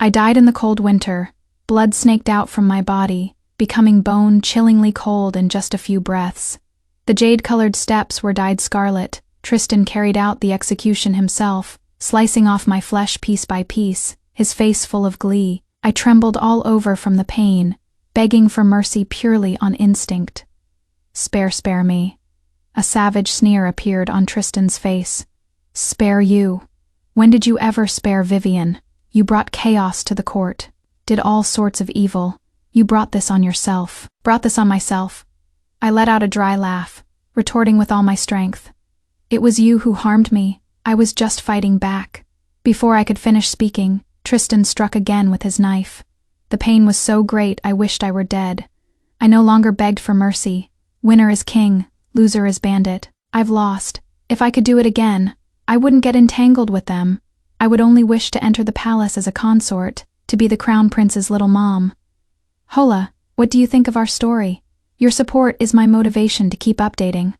I died in the cold winter, blood snaked out from my body, becoming bone chillingly cold in just a few breaths. The jade-colored steps were dyed scarlet. Tristan carried out the execution himself, slicing off my flesh piece by piece, his face full of glee. I trembled all over from the pain, begging for mercy purely on instinct. Spare me. A savage sneer appeared on Tristan's face. Spare you? When did you ever spare Vivian? You brought chaos to the court, did all sorts of evil. You brought this on yourself. Brought this on myself. I let out a dry laugh, retorting with all my strength. It was you who harmed me. I was just fighting back. Before I could finish speaking, Tristan struck again with his knife. The pain was so great I wished I were dead. I no longer begged for mercy. Winner is king, loser is bandit. I've lost. If I could do it again, I wouldn't get entangled with them. I would only wish to enter the palace as a consort, to be the crown prince's little mom. Hola, what do you think of our story? Your support is my motivation to keep updating.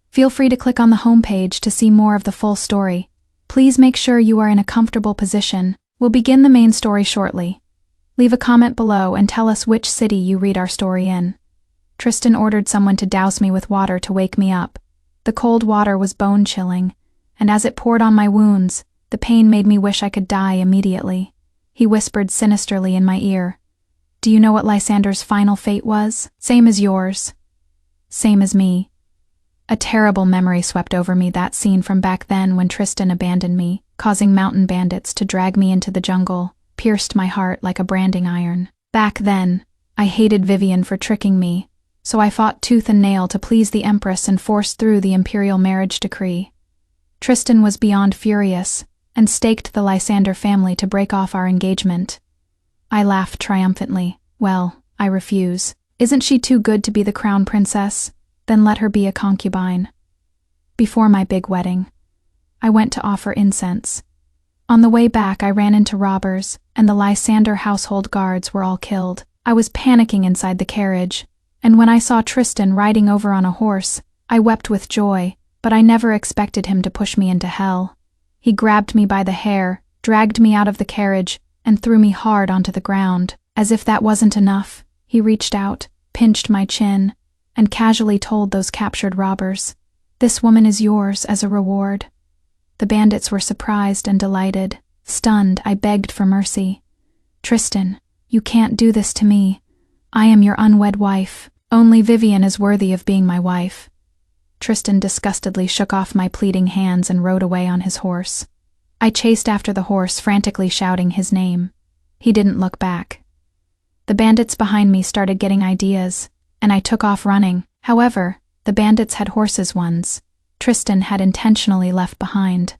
Feel free to click on the homepage to see more of the full story. Please make sure you are in a comfortable position. We'll begin the main story shortly. Leave a comment below and tell us which city you read our story in. Tristan ordered someone to douse me with water to wake me up. The cold water was bone-chilling, and as it poured on my wounds, the pain made me wish I could die immediately. He whispered sinisterly in my ear. Do you know what Lysander's final fate was? Same as yours. Same as me. A terrible memory swept over me, that scene from back then when Tristan abandoned me, causing mountain bandits to drag me into the jungle, pierced my heart like a branding iron. Back then, I hated Vivian for tricking me, so I fought tooth and nail to please the Empress and force through the imperial marriage decree. Tristan was beyond furious, and staked the Lysander family to break off our engagement. I laughed triumphantly. Well, I refuse. Isn't she too good to be the crown princess? Then let her be a concubine. Before my big wedding, I went to offer incense. On the way back I ran into robbers, and the Lysander household guards were all killed. I was panicking inside the carriage, and when I saw Tristan riding over on a horse, I wept with joy, but I never expected him to push me into hell. He grabbed me by the hair, dragged me out of the carriage, and threw me hard onto the ground. As if that wasn't enough, he reached out, pinched my chin, and casually told those captured robbers, "This woman is yours as a reward." The bandits were surprised and delighted. Stunned, I begged for mercy. "Tristan, you can't do this to me. I am your unwed wife. Only Vivian is worthy of being my wife." Tristan disgustedly shook off my pleading hands and rode away on his horse. I chased after the horse, frantically shouting his name. He didn't look back. The bandits behind me started getting ideas, and I took off running. However, the bandits had horses once. Tristan had intentionally left behind.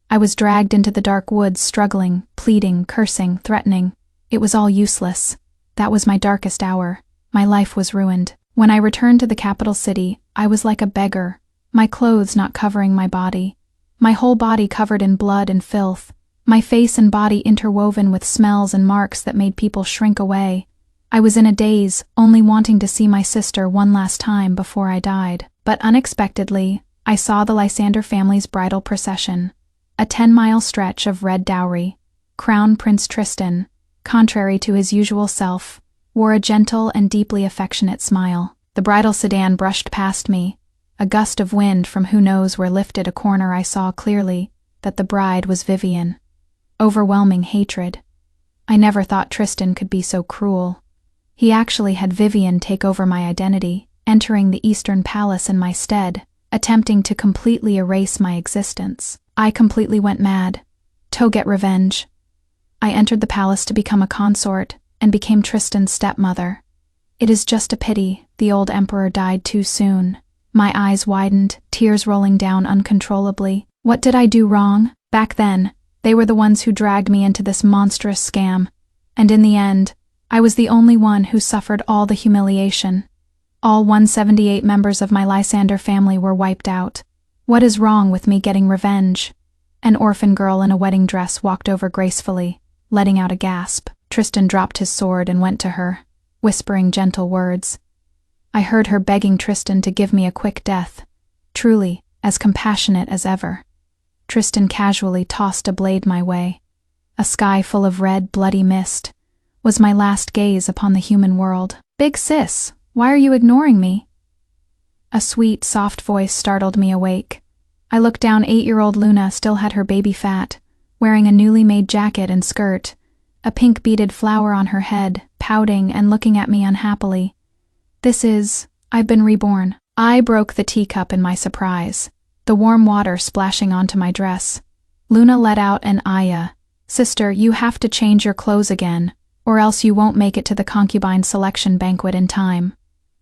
I was dragged into the dark woods, struggling, pleading, cursing, threatening. It was all useless. That was my darkest hour. My life was ruined. When I returned to the capital city, I was like a beggar, my clothes not covering my body, my whole body covered in blood and filth, my face and body interwoven with smells and marks that made people shrink away. I was in a daze, only wanting to see my sister one last time before I died. But unexpectedly, I saw the Lysander family's bridal procession, a 10-mile stretch of red dowry. Crown Prince Tristan, contrary to his usual self, wore a gentle and deeply affectionate smile. The bridal sedan brushed past me. A gust of wind from who knows where lifted a corner. I saw clearly that the bride was Vivian. Overwhelming hatred. I never thought Tristan could be so cruel. He actually had Vivian take over my identity, entering the Eastern Palace in my stead, attempting to completely erase my existence. I completely went mad. To get revenge. I entered the palace to become a consort, and became Tristan's stepmother. It is just a pity the old emperor died too soon. My eyes widened, tears rolling down uncontrollably. What did I do wrong? Back then, they were the ones who dragged me into this monstrous scam, and in the end, I was the only one who suffered all the humiliation. All 178 members of my Lysander family were wiped out. What is wrong with me getting revenge? An orphan girl in a wedding dress walked over gracefully, letting out a gasp. Tristan dropped his sword and went to her, whispering gentle words. I heard her begging Tristan to give me a quick death, truly as compassionate as ever. Tristan casually tossed a blade my way. a sky full of red, bloody mist, was my last gaze upon the human world. "Big sis, why are you ignoring me?" A sweet, soft voice startled me awake. I looked down. 8-year-old Luna still had her baby fat, wearing a newly made jacket and skirt, a pink beaded flower on her head, pouting and looking at me unhappily. I've been reborn." I broke the teacup in my surprise, the warm water splashing onto my dress. Luna let out an "Aya." "Sister, you have to change your clothes again, or else you won't make it to the concubine selection banquet in time."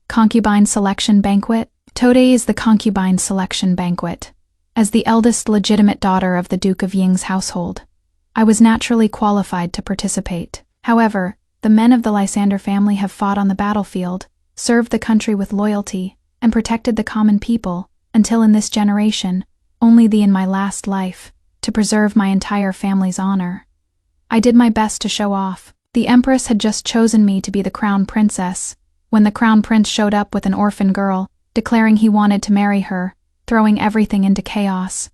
Concubine selection banquet? Today is the concubine selection banquet. As the eldest legitimate daughter of the Duke of Ying's household, I was naturally qualified to participate. However, the men of the Lysander family have fought on the battlefield, served the country with loyalty, and protected the common people, until in this generation, only in my last life, to preserve my entire family's honor. I did my best to show off. The Empress had just chosen me to be the crown princess, when the crown prince showed up with an orphan girl, declaring he wanted to marry her, throwing everything into chaos.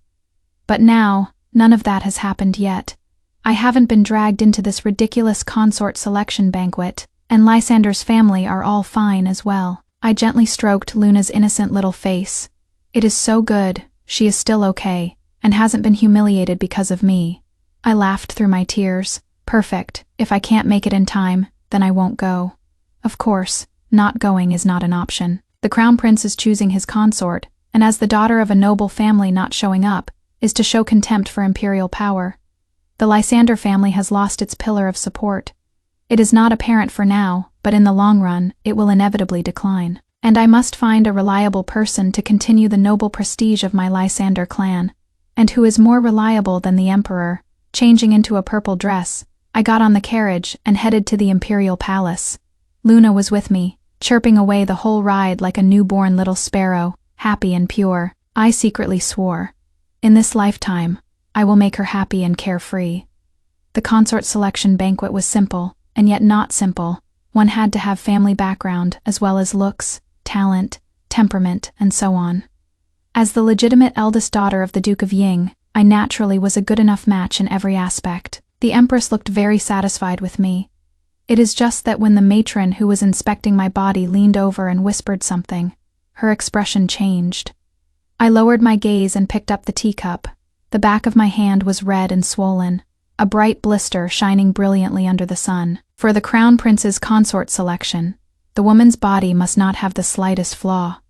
But now, none of that has happened yet. I haven't been dragged into this ridiculous consort selection banquet, and Lysander's family are all fine as well. I gently stroked Luna's innocent little face. It is so good, she is still okay, and hasn't been humiliated because of me. I laughed through my tears. Perfect, if I can't make it in time, then I won't go. Of course, not going is not an option. The crown prince is choosing his consort, and as the daughter of a noble family, not showing up is to show contempt for imperial power. The Lysander family has lost its pillar of support. It is not apparent for now, but in the long run, it will inevitably decline. And I must find a reliable person to continue the noble prestige of my Lysander clan. And who is more reliable than the emperor? Changing into a purple dress, I got on the carriage and headed to the imperial palace. Luna was with me, chirping away the whole ride like a newborn little sparrow, happy and pure. I secretly swore, in this lifetime, I will make her happy and carefree. The consort selection banquet was simple, and yet not simple. One had to have family background, as well as looks, talent, temperament, and so on. As the legitimate eldest daughter of the Duke of Ying, I naturally was a good enough match in every aspect. The Empress looked very satisfied with me. It is just that when the matron who was inspecting my body leaned over and whispered something, her expression changed. I lowered my gaze and picked up the teacup. The back of my hand was red and swollen, a bright blister shining brilliantly under the sun. For the crown prince's consort selection, the woman's body must not have the slightest flaw.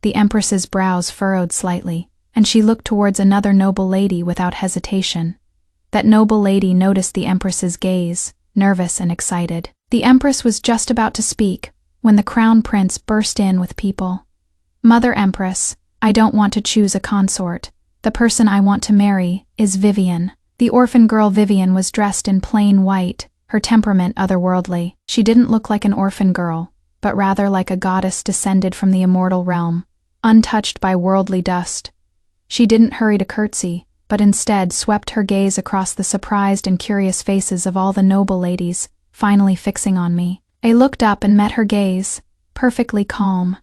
The Empress's brows furrowed slightly, and she looked towards another noble lady without hesitation. That noble lady noticed the Empress's gaze, nervous and excited. The Empress was just about to speak when the crown prince burst in with people. "Mother Empress, I don't want to choose a consort. The person I want to marry is Vivian." The orphan girl Vivian was dressed in plain white, her temperament otherworldly. She didn't look like an orphan girl, but rather like a goddess descended from the immortal realm, untouched by worldly dust. She didn't hurry to curtsy, but instead swept her gaze across the surprised and curious faces of all the noble ladies, finally fixing on me. I looked up and met her gaze, perfectly calm.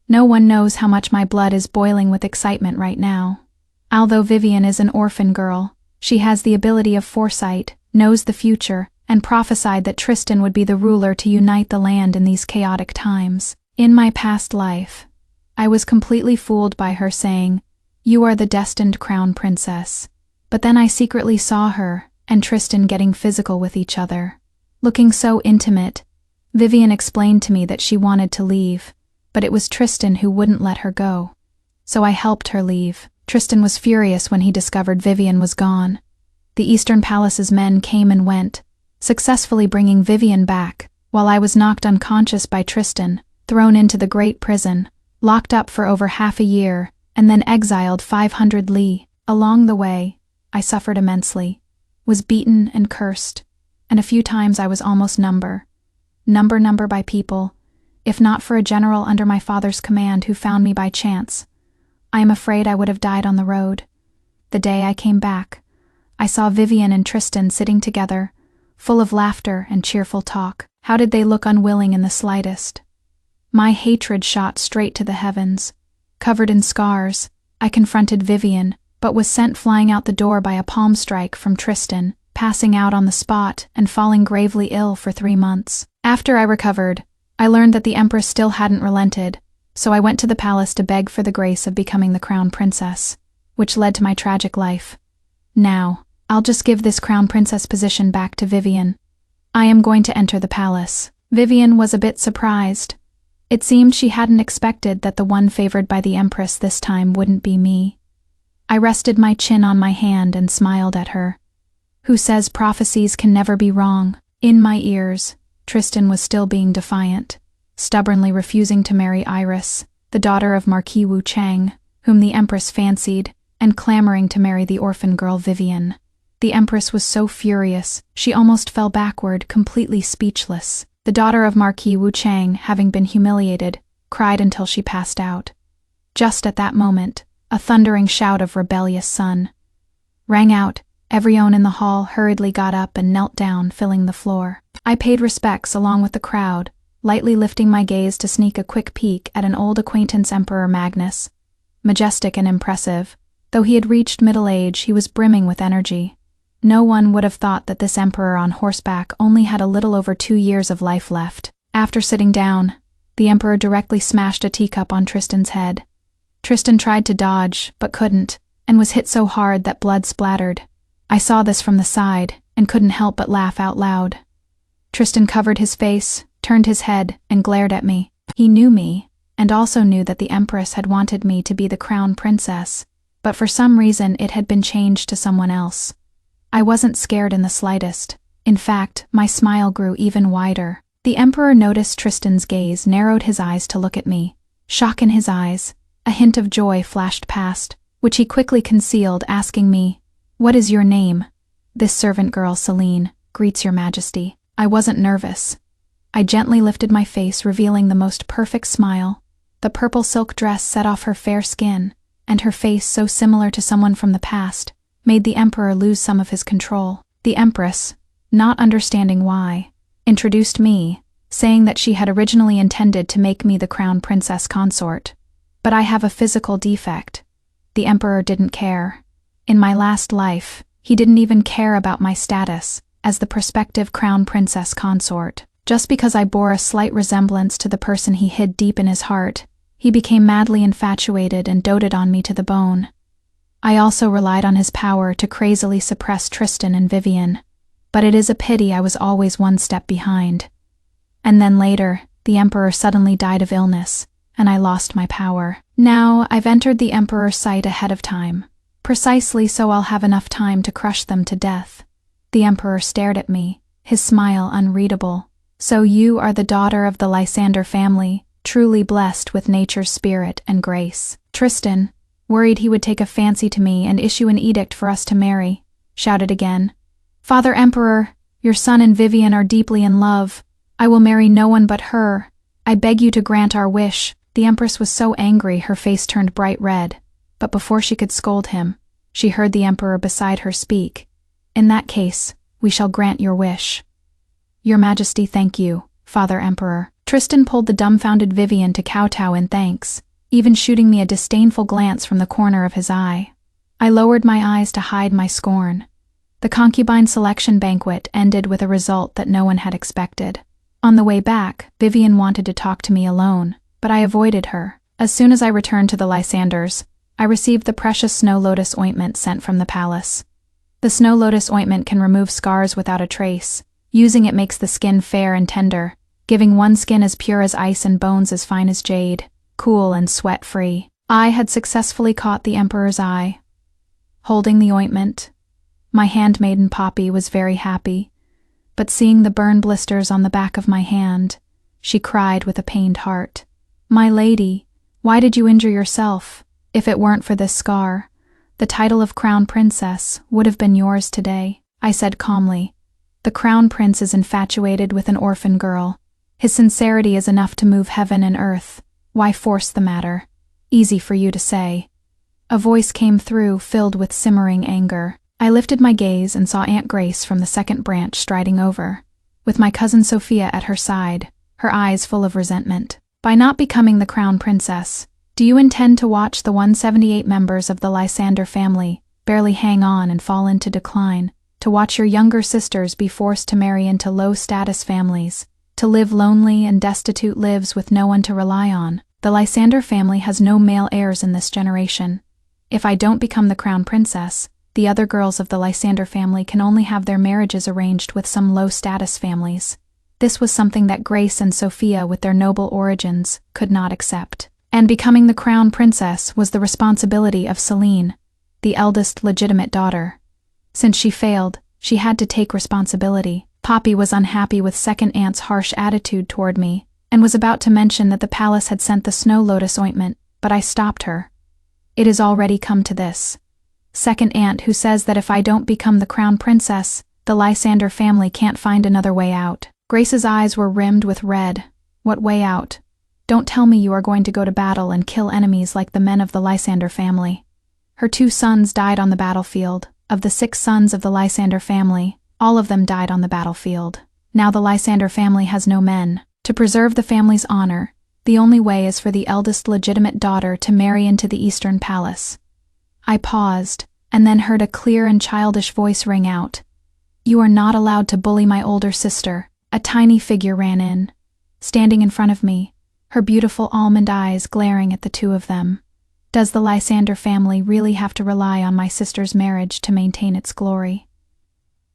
No one knows how much my blood is boiling with excitement right now. Although Vivian is an orphan girl, she has the ability of foresight, knows the future, and prophesied that Tristan would be the ruler to unite the land in these chaotic times. In my past life, I was completely fooled by her saying, "You are the destined crown princess." But then I secretly saw her and Tristan getting physical with each other, looking so intimate. Vivian explained to me that she wanted to leave, but it was Tristan who wouldn't let her go. So I helped her leave. Tristan was furious when he discovered Vivian was gone. The Eastern Palace's men came and went, successfully bringing Vivian back, while I was knocked unconscious by Tristan, thrown into the great prison, locked up for over half a year, and then exiled 500 li. Along the way, I suffered immensely, was beaten and cursed, and a few times I was almost number by people, if not for a general under my father's command who found me by chance. I am afraid I would have died on the road. The day I came back, I saw Vivian and Tristan sitting together, full of laughter and cheerful talk. How did they look unwilling in the slightest? My hatred shot straight to the heavens. Covered in scars, I confronted Vivian, but was sent flying out the door by a palm strike from Tristan, passing out on the spot and falling gravely ill for 3 months. After I recovered, I learned that the Empress still hadn't relented, so I went to the palace to beg for the grace of becoming the crown princess, which led to my tragic life. Now, I'll just give this crown princess position back to Vivian. I am going to enter the palace. Vivian was a bit surprised. It seemed she hadn't expected that the one favored by the Empress this time wouldn't be me. I rested my chin on my hand and smiled at her. Who says prophecies can never be wrong? In my ears, Tristan was still being defiant, stubbornly refusing to marry Iris, the daughter of Marquis Wu Chang, whom the Empress fancied, and clamoring to marry the orphan girl Vivian. The Empress was so furious, she almost fell backward, completely speechless. The daughter of Marquis Wu Chang, having been humiliated, cried until she passed out. Just at that moment, a thundering shout of rebellious son rang out. Everyone in the hall hurriedly got up and knelt down, filling the floor. I paid respects along with the crowd, lightly lifting my gaze to sneak a quick peek at an old acquaintance, Emperor Magnus. Majestic and impressive, though he had reached middle age, he was brimming with energy. No one would have thought that this emperor on horseback only had a little over 2 years of life left. After sitting down, the emperor directly smashed a teacup on Tristan's head. Tristan tried to dodge, but couldn't, and was hit so hard that blood splattered. I saw this from the side, and couldn't help but laugh out loud. Tristan covered his face, turned his head, and glared at me. He knew me, and also knew that the Empress had wanted me to be the crown princess, but for some reason it had been changed to someone else. I wasn't scared in the slightest. In fact, my smile grew even wider. The Emperor noticed Tristan's gaze, narrowed his eyes to look at me. Shock in his eyes, a hint of joy flashed past, which he quickly concealed, asking me, "What is your name?" "This servant girl, Celine, greets your majesty." I wasn't nervous. I gently lifted my face, revealing the most perfect smile. The purple silk dress set off her fair skin, and her face, so similar to someone from the past, made the Emperor lose some of his control. The Empress, not understanding why, introduced me, saying that she had originally intended to make me the crown princess consort. But I have a physical defect. The Emperor didn't care. In my last life, he didn't even care about my status as the prospective crown princess consort. Just because I bore a slight resemblance to the person he hid deep in his heart, he became madly infatuated and doted on me to the bone. I also relied on his power to crazily suppress Tristan and Vivian, but it is a pity I was always one step behind. And then later, the Emperor suddenly died of illness, and I lost my power. Now, I've entered the Emperor's sight ahead of time, precisely so I'll have enough time to crush them to death. The Emperor stared at me, his smile unreadable. "So you are the daughter of the Lysander family, truly blessed with nature's spirit and grace." Tristan, worried he would take a fancy to me and issue an edict for us to marry, shouted again, "Father Emperor, your son and Vivian are deeply in love. I will marry no one but her. I beg you to grant our wish." The Empress was so angry her face turned bright red, but before she could scold him, she heard the Emperor beside her speak. "In that case, we shall grant your wish." "Your Majesty, thank you, Father Emperor." Tristan pulled the dumbfounded Vivian to kowtow in thanks, even shooting me a disdainful glance from the corner of his eye. I lowered my eyes to hide my scorn. The concubine selection banquet ended with a result that no one had expected. On the way back, Vivian wanted to talk to me alone, but I avoided her. As soon as I returned to the Lysanders, I received the precious snow lotus ointment sent from the palace. The snow lotus ointment can remove scars without a trace. Using it makes the skin fair and tender, giving one skin as pure as ice and bones as fine as jade, cool and sweat-free. I had successfully caught the Emperor's eye. Holding the ointment, my handmaiden Poppy was very happy, but seeing the burn blisters on the back of my hand, she cried with a pained heart. "My lady, why did you injure yourself? If it weren't for this scar, the title of crown princess would have been yours today," I said calmly. "The crown prince is infatuated with an orphan girl. His sincerity is enough to move heaven and earth. Why force the matter? Easy for you to say." A voice came through, filled with simmering anger. I lifted my gaze and saw Aunt Grace from the second branch striding over, with my cousin Sophia at her side, her eyes full of resentment. "By not becoming the crown princess, do you intend to watch the 178 members of the Lysander family barely hang on and fall into decline, to watch your younger sisters be forced to marry into low-status families, to live lonely and destitute lives with no one to rely on. The Lysander family has no male heirs in this generation. If I don't become the crown princess, the other girls of the Lysander family can only have their marriages arranged with some low-status families. This was something that Grace and Sophia, with their noble origins, could not accept. And becoming the crown princess was the responsibility of Celine, the eldest legitimate daughter. Since she failed, she had to take responsibility. Poppy was unhappy with second aunt's harsh attitude toward me, and was about to mention that the palace had sent the snow lotus ointment, but I stopped her. It has already come to this. Second aunt, who says that if I don't become the crown princess, the Lysander family can't find another way out. Grace's eyes were rimmed with red. What way out? Don't tell me you are going to go to battle and kill enemies like the men of the Lysander family. Her 2 sons died on the battlefield. Of the 6 sons of the Lysander family, all of them died on the battlefield. Now the Lysander family has no men. To preserve the family's honor, the only way is for the eldest legitimate daughter to marry into the Eastern Palace. I paused, and then heard a clear and childish voice ring out. You are not allowed to bully my older sister. A tiny figure ran in, standing in front of me, her beautiful almond eyes glaring at the 2 of them. Does the Lysander family really have to rely on my sister's marriage to maintain its glory?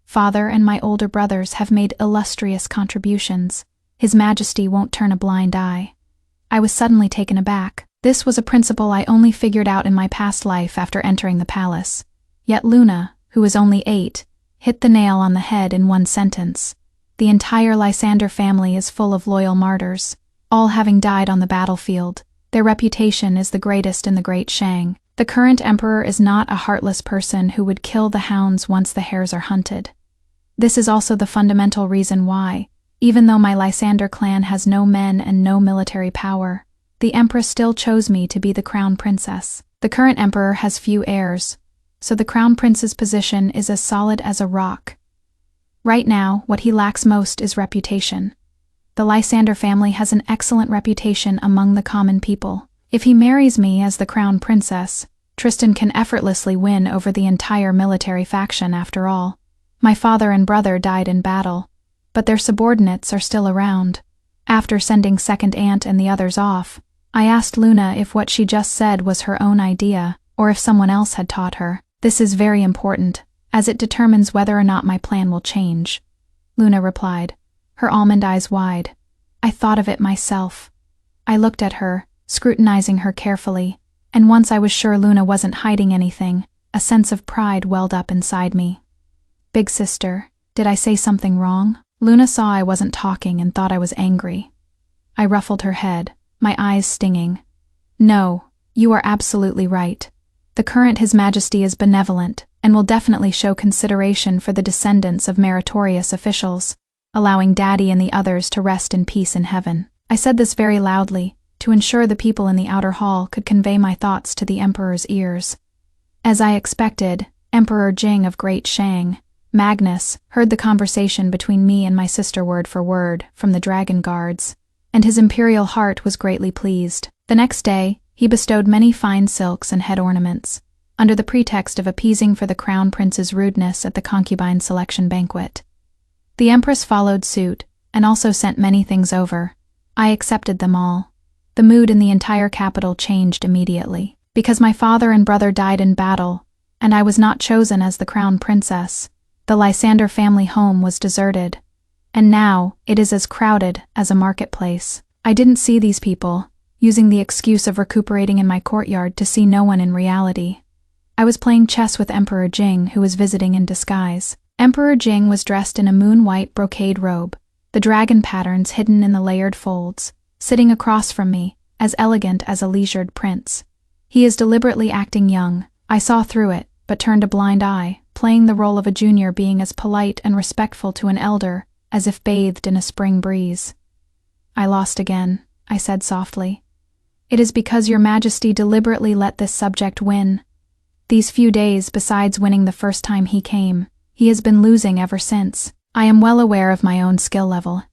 Father and my older brothers have made illustrious contributions. His Majesty won't turn a blind eye. I was suddenly taken aback. This was a principle I only figured out in my past life after entering the palace. Yet Luna, who was only 8, hit the nail on the head in one sentence. The entire Lysander family is full of loyal martyrs, all having died on the battlefield. Their reputation is the greatest in the Great Shang. The current emperor is not a heartless person who would kill the hounds once the hares are hunted. This is also the fundamental reason why, even though my Lysander clan has no men and no military power, the empress still chose me to be the crown princess. The current emperor has few heirs, so the crown prince's position is as solid as a rock. Right now, what he lacks most is reputation. The Lysander family has an excellent reputation among the common people. If he marries me as the crown princess, Tristan can effortlessly win over the entire military faction after all. My father and brother died in battle, but their subordinates are still around. After sending second aunt and the others off, I asked Luna if what she just said was her own idea, or if someone else had taught her. This is very important, as it determines whether or not my plan will change. Luna replied, her almond eyes wide. I thought of it myself. I looked at her, scrutinizing her carefully, and once I was sure Luna wasn't hiding anything, a sense of pride welled up inside me. Big sister, did I say something wrong? Luna saw I wasn't talking and thought I was angry. I ruffled her head, my eyes stinging. No, you are absolutely right. The current His Majesty is benevolent and will definitely show consideration for the descendants of meritorious officials, allowing Daddy and the others to rest in peace in heaven. I said this very loudly, to ensure the people in the outer hall could convey my thoughts to the Emperor's ears. As I expected, Emperor Jing of Great Shang, Magnus, heard the conversation between me and my sister word for word from the dragon guards, and his imperial heart was greatly pleased. The next day, he bestowed many fine silks and head ornaments, under the pretext of appeasing for the crown prince's rudeness at the concubine selection banquet. The Empress followed suit, and also sent many things over. I accepted them all. The mood in the entire capital changed immediately. Because my father and brother died in battle, and I was not chosen as the crown princess, the Lysander family home was deserted, and now it is as crowded as a marketplace. I didn't see these people, using the excuse of recuperating in my courtyard to see no one in reality. I was playing chess with Emperor Jing, who was visiting in disguise. Emperor Jing was dressed in a moon-white brocade robe, the dragon patterns hidden in the layered folds, sitting across from me, as elegant as a leisured prince. He is deliberately acting young. I saw through it, but turned a blind eye, playing the role of a junior, being as polite and respectful to an elder as if bathed in a spring breeze. I lost again, I said softly. It is because your Majesty deliberately let this subject win. These few days, besides winning the first time he came, he has been losing ever since. I am well aware of my own skill level.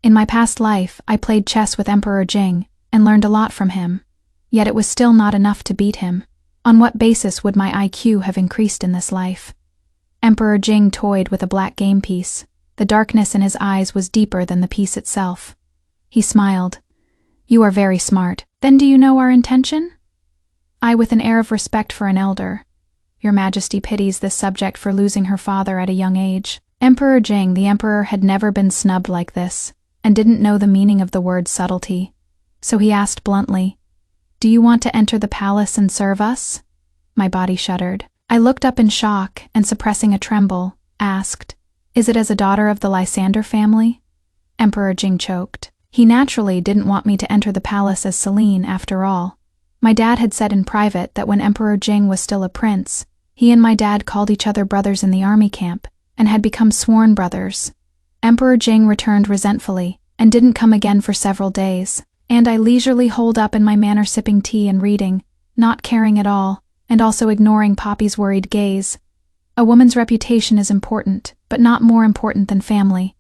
In my past life, I played chess with Emperor Jing and learned a lot from him. Yet it was still not enough to beat him. On what basis would my IQ have increased in this life? Emperor Jing toyed with a black game piece. The darkness in his eyes was deeper than the piece itself. He smiled. "You are very smart. Then do you know our intention?" I, with an air of respect for an elder. "Your Majesty pities this subject for losing her father at a young age." Emperor Jing, the emperor, had never been snubbed like this, and didn't know the meaning of the word subtlety. So he asked bluntly, "Do you want to enter the palace and serve us?" My body shuddered. I looked up in shock and, suppressing a tremble, asked, "Is it as a daughter of the Lysander family?" Emperor Jing choked. He naturally didn't want me to enter the palace as Celine, after all. My dad had said in private that when Emperor Jing was still a prince, he and my dad called each other brothers in the army camp, and had become sworn brothers. Emperor Jing returned resentfully, and didn't come again for several days, and I leisurely holed up in my manor sipping tea and reading, not caring at all, and also ignoring Poppy's worried gaze. A woman's reputation is important, but not more important than family.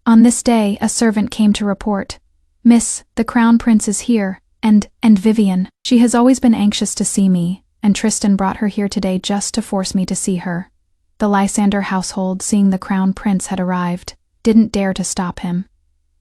On this day, a servant came to report, "Miss, the Crown Prince is here, and Vivian. She has always been anxious to see me, and Tristan brought her here today just to force me to see her." The Lysander household, seeing the Crown Prince had arrived, didn't dare to stop him.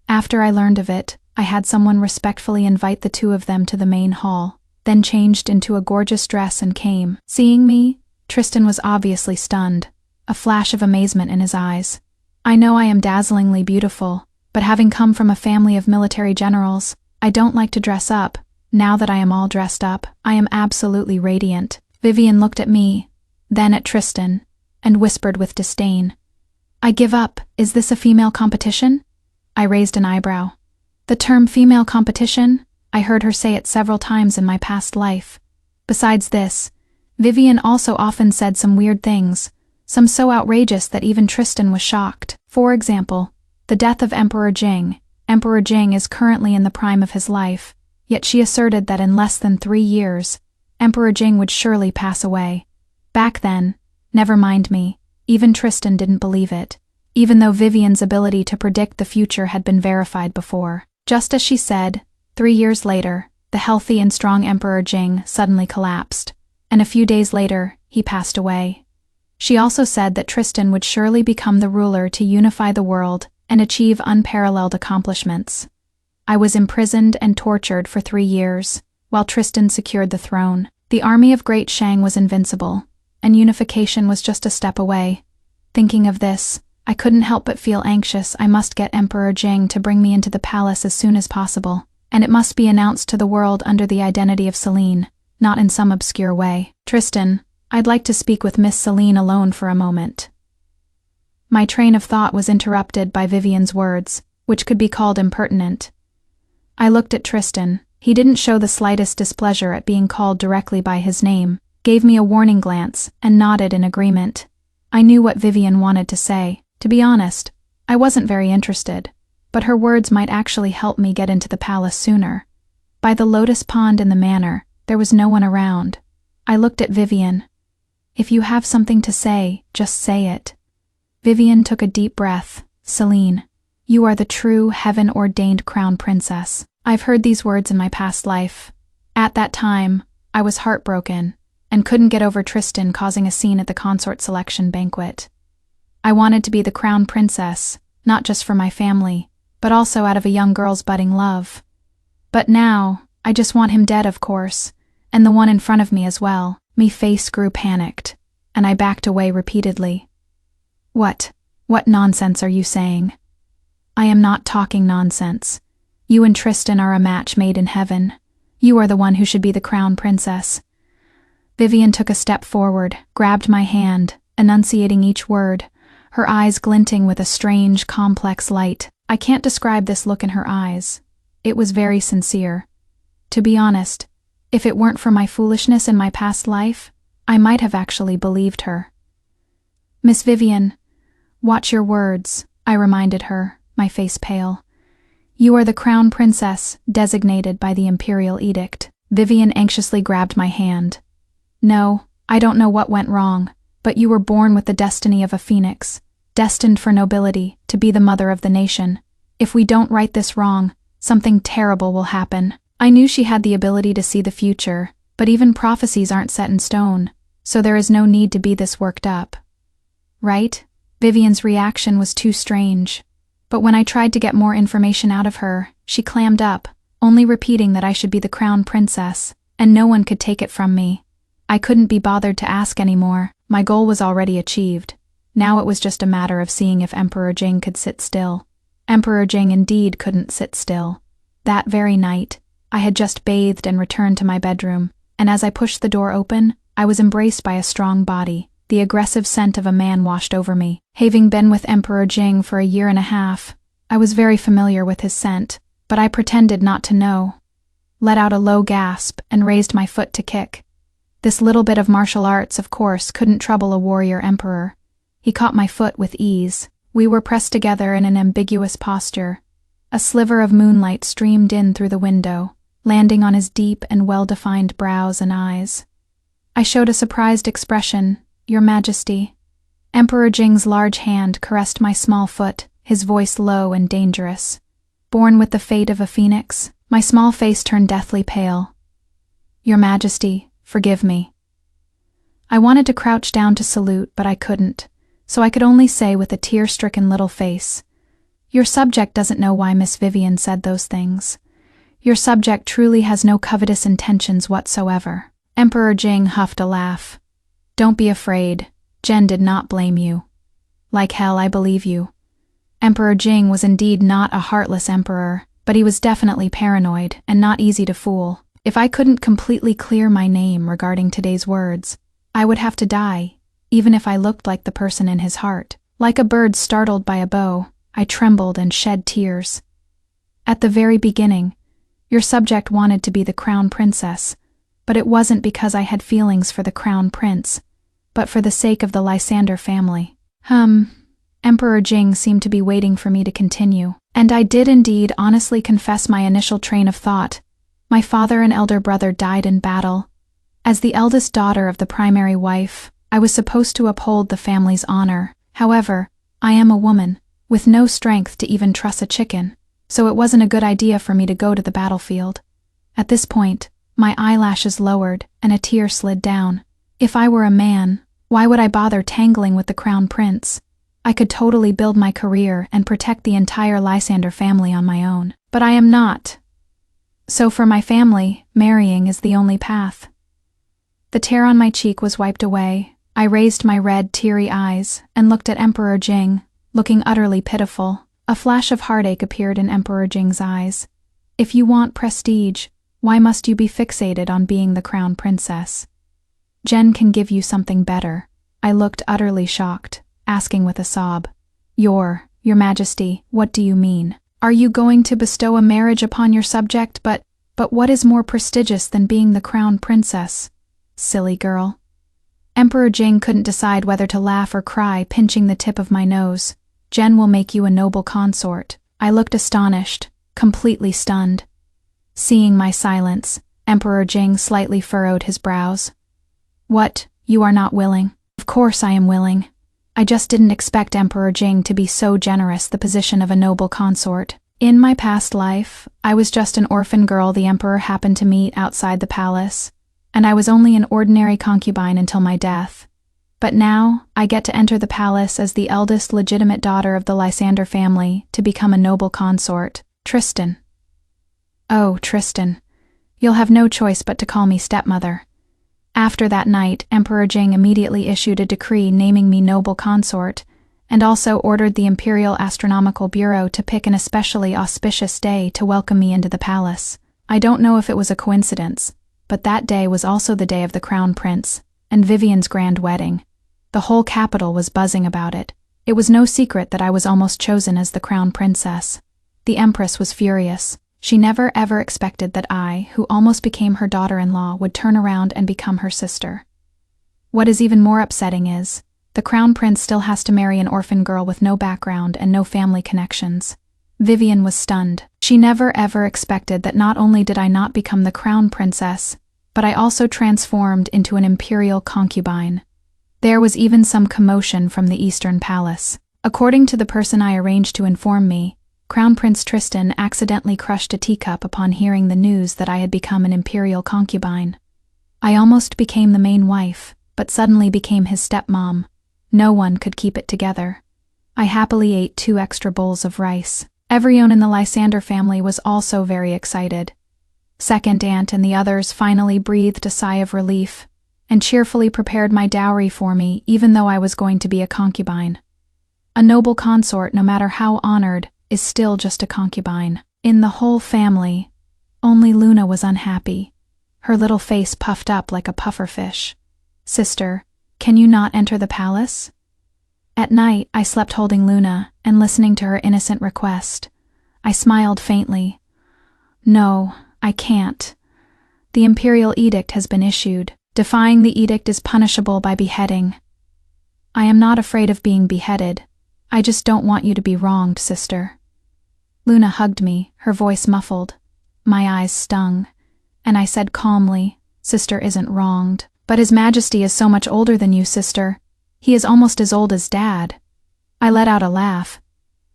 After I learned of it, I had someone respectfully invite the two of them to the main hall, then changed into a gorgeous dress and came. Seeing me, Tristan was obviously stunned, a flash of amazement in his eyes. I know I am dazzlingly beautiful, but having come from a family of military generals, I don't like to dress up. Now that I am all dressed up, I am absolutely radiant. Vivian looked at me, then at Tristan, and whispered with disdain, "I give up. Is this a female competition?" I raised an eyebrow. The term female competition, I heard her say it several times in my past life. Besides this, Vivian also often said some weird things, some so outrageous that even Tristan was shocked. For example, the death of Emperor Jing. Emperor Jing is currently in the prime of his life, yet she asserted that in less than 3 years, Emperor Jing would surely pass away. Back then, never mind me, even Tristan didn't believe it, even though Vivian's ability to predict the future had been verified before. Just as she said, 3 years later, the healthy and strong Emperor Jing suddenly collapsed, and a few days later, he passed away. She also said that Tristan would surely become the ruler to unify the world and achieve unparalleled accomplishments. I was imprisoned and tortured for 3 years, while Tristan secured the throne. The army of Great Shang was invincible, and unification was just a step away. Thinking of this, I couldn't help but feel anxious. I must get Emperor Jing to bring me into the palace as soon as possible, and it must be announced to the world under the identity of Celine, not in some obscure way. "Tristan, I'd like to speak with Miss Celine alone for a moment." My train of thought was interrupted by Vivian's words, which could be called impertinent. I looked at Tristan. He didn't show the slightest displeasure at being called directly by his name, gave me a warning glance, and nodded in agreement. I knew what Vivian wanted to say. To be honest, I wasn't very interested, but her words might actually help me get into the palace sooner. By the lotus pond in the manor, there was no one around. I looked at Vivian. "If you have something to say, just say it." Vivian took a deep breath. "Celine, you are the true heaven-ordained crown princess." I've heard these words in my past life. At that time, I was heartbroken and couldn't get over Tristan causing a scene at the consort selection banquet. I wanted to be the crown princess, not just for my family, but also out of a young girl's budding love. But now, I just want him dead, of course, and the one in front of me as well. My face grew panicked, and I backed away repeatedly. What nonsense are you saying?" "I am not talking nonsense. You and Tristan are a match made in heaven. You are the one who should be the crown princess." Vivian took a step forward, grabbed my hand, enunciating each word, her eyes glinting with a strange, complex light. I can't describe this look in her eyes. It was very sincere. To be honest, if it weren't for my foolishness in my past life, I might have actually believed her. "Miss Vivian, watch your words," I reminded her, my face pale. "You are the crown princess, designated by the imperial edict." Vivian anxiously grabbed my hand. "No, I don't know what went wrong, but you were born with the destiny of a phoenix, destined for nobility, to be the mother of the nation. If we don't right this wrong, something terrible will happen." I knew she had the ability to see the future, but even prophecies aren't set in stone, so there is no need to be this worked up. right? Vivian's reaction was too strange. But when I tried to get more information out of her, she clammed up, only repeating that I should be the crown princess, and no one could take it from me. I couldn't be bothered to ask anymore. My goal was already achieved. Now it was just a matter of seeing if Emperor Jing could sit still. Emperor Jing indeed couldn't sit still. That very night, I had just bathed and returned to my bedroom, and as I pushed the door open, I was embraced by a strong body. The aggressive scent of a man washed over me. Having been with Emperor Jing for a year and a half, I was very familiar with his scent, but I pretended not to know. Let out a low gasp and raised my foot to kick. This little bit of martial arts, of course, couldn't trouble a warrior emperor. He caught my foot with ease. We were pressed together in an ambiguous posture. A sliver of moonlight streamed in through the window, landing on his deep and well-defined brows and eyes. I showed a surprised expression. Your Majesty. Emperor Jing's large hand caressed my small foot, his voice low and dangerous. Born with the fate of a phoenix, my small face turned deathly pale. Your Majesty, forgive me. I wanted to crouch down to salute, but I couldn't, so I could only say with a tear-stricken little face, Your subject doesn't know why Miss Vivian said those things. Your subject truly has no covetous intentions whatsoever. Emperor Jing huffed a laugh. Don't be afraid. Jen did not blame you. Like hell, I believe you. Emperor Jing was indeed not a heartless emperor, but he was definitely paranoid and not easy to fool. If I couldn't completely clear my name regarding today's words, I would have to die, even if I looked like the person in his heart. Like a bird startled by a bow, I trembled and shed tears. At the very beginning, your subject wanted to be the crown princess, but it wasn't because I had feelings for the crown prince, but for the sake of the Lysander family. Emperor Jing seemed to be waiting for me to continue, and I did indeed honestly confess my initial train of thought. My father and elder brother died in battle. As the eldest daughter of the primary wife, I was supposed to uphold the family's honor. However, I am a woman, with no strength to even truss a chicken, so it wasn't a good idea for me to go to the battlefield. At this point, my eyelashes lowered and a tear slid down. If I were a man, why would I bother tangling with the crown prince? I could totally build my career and protect the entire Lysander family on my own. But I am not. So for my family, marrying is the only path. The tear on my cheek was wiped away. I raised my red, teary eyes and looked at Emperor Jing, looking utterly pitiful. A flash of heartache appeared in Emperor Jing's eyes. If you want prestige, why must you be fixated on being the crown princess? Jen can give you something better. I looked utterly shocked, asking with a sob. Your Majesty, what do you mean? Are you going to bestow a marriage upon your subject, but what is more prestigious than being the crown princess? Silly girl. Emperor Jing couldn't decide whether to laugh or cry, pinching the tip of my nose. Jen will make you a noble consort. I looked astonished, completely stunned. Seeing my silence, Emperor Jing slightly furrowed his brows. What, you are not willing? Of course I am willing. I just didn't expect Emperor Jing to be so generous, the position of a noble consort. In my past life, I was just an orphan girl the emperor happened to meet outside the palace, and I was only an ordinary concubine until my death. But now, I get to enter the palace as the eldest legitimate daughter of the Lysander family to become a noble consort. Tristan. Oh, Tristan. You'll have no choice but to call me stepmother. After that night, Emperor Jing immediately issued a decree naming me noble consort, and also ordered the Imperial Astronomical Bureau to pick an especially auspicious day to welcome me into the palace. I don't know if it was a coincidence, but that day was also the day of the crown prince and Vivian's grand wedding. The whole capital was buzzing about it. It was no secret that I was almost chosen as the crown princess. The empress was furious. She never ever expected that I, who almost became her daughter-in-law, would turn around and become her sister. What is even more upsetting is, the crown prince still has to marry an orphan girl with no background and no family connections. Vivian was stunned. She never ever expected that not only did I not become the crown princess, but I also transformed into an imperial concubine. There was even some commotion from the Eastern Palace. According to the person I arranged to inform me, Crown Prince Tristan accidentally crushed a teacup upon hearing the news that I had become an imperial concubine. I almost became the main wife, but suddenly became his stepmom. No one could keep it together. I happily ate 2 extra bowls of rice. Everyone in the Lysander family was also very excited. Second aunt and the others finally breathed a sigh of relief and cheerfully prepared my dowry for me, even though I was going to be a concubine. A noble consort, no matter how honored, is still just a concubine. In the whole family, only Luna was unhappy. Her little face puffed up like a pufferfish. "Sister, can you not enter the palace?" At night, I slept holding Luna and listening to her innocent request. I smiled faintly. "No, I can't. The imperial edict has been issued. Defying the edict is punishable by beheading." "I am not afraid of being beheaded. I just don't want you to be wronged, sister." Luna hugged me, her voice muffled. My eyes stung, and I said calmly, "Sister isn't wronged. But His Majesty is so much older than you, sister. He is almost as old as Dad." I let out a laugh.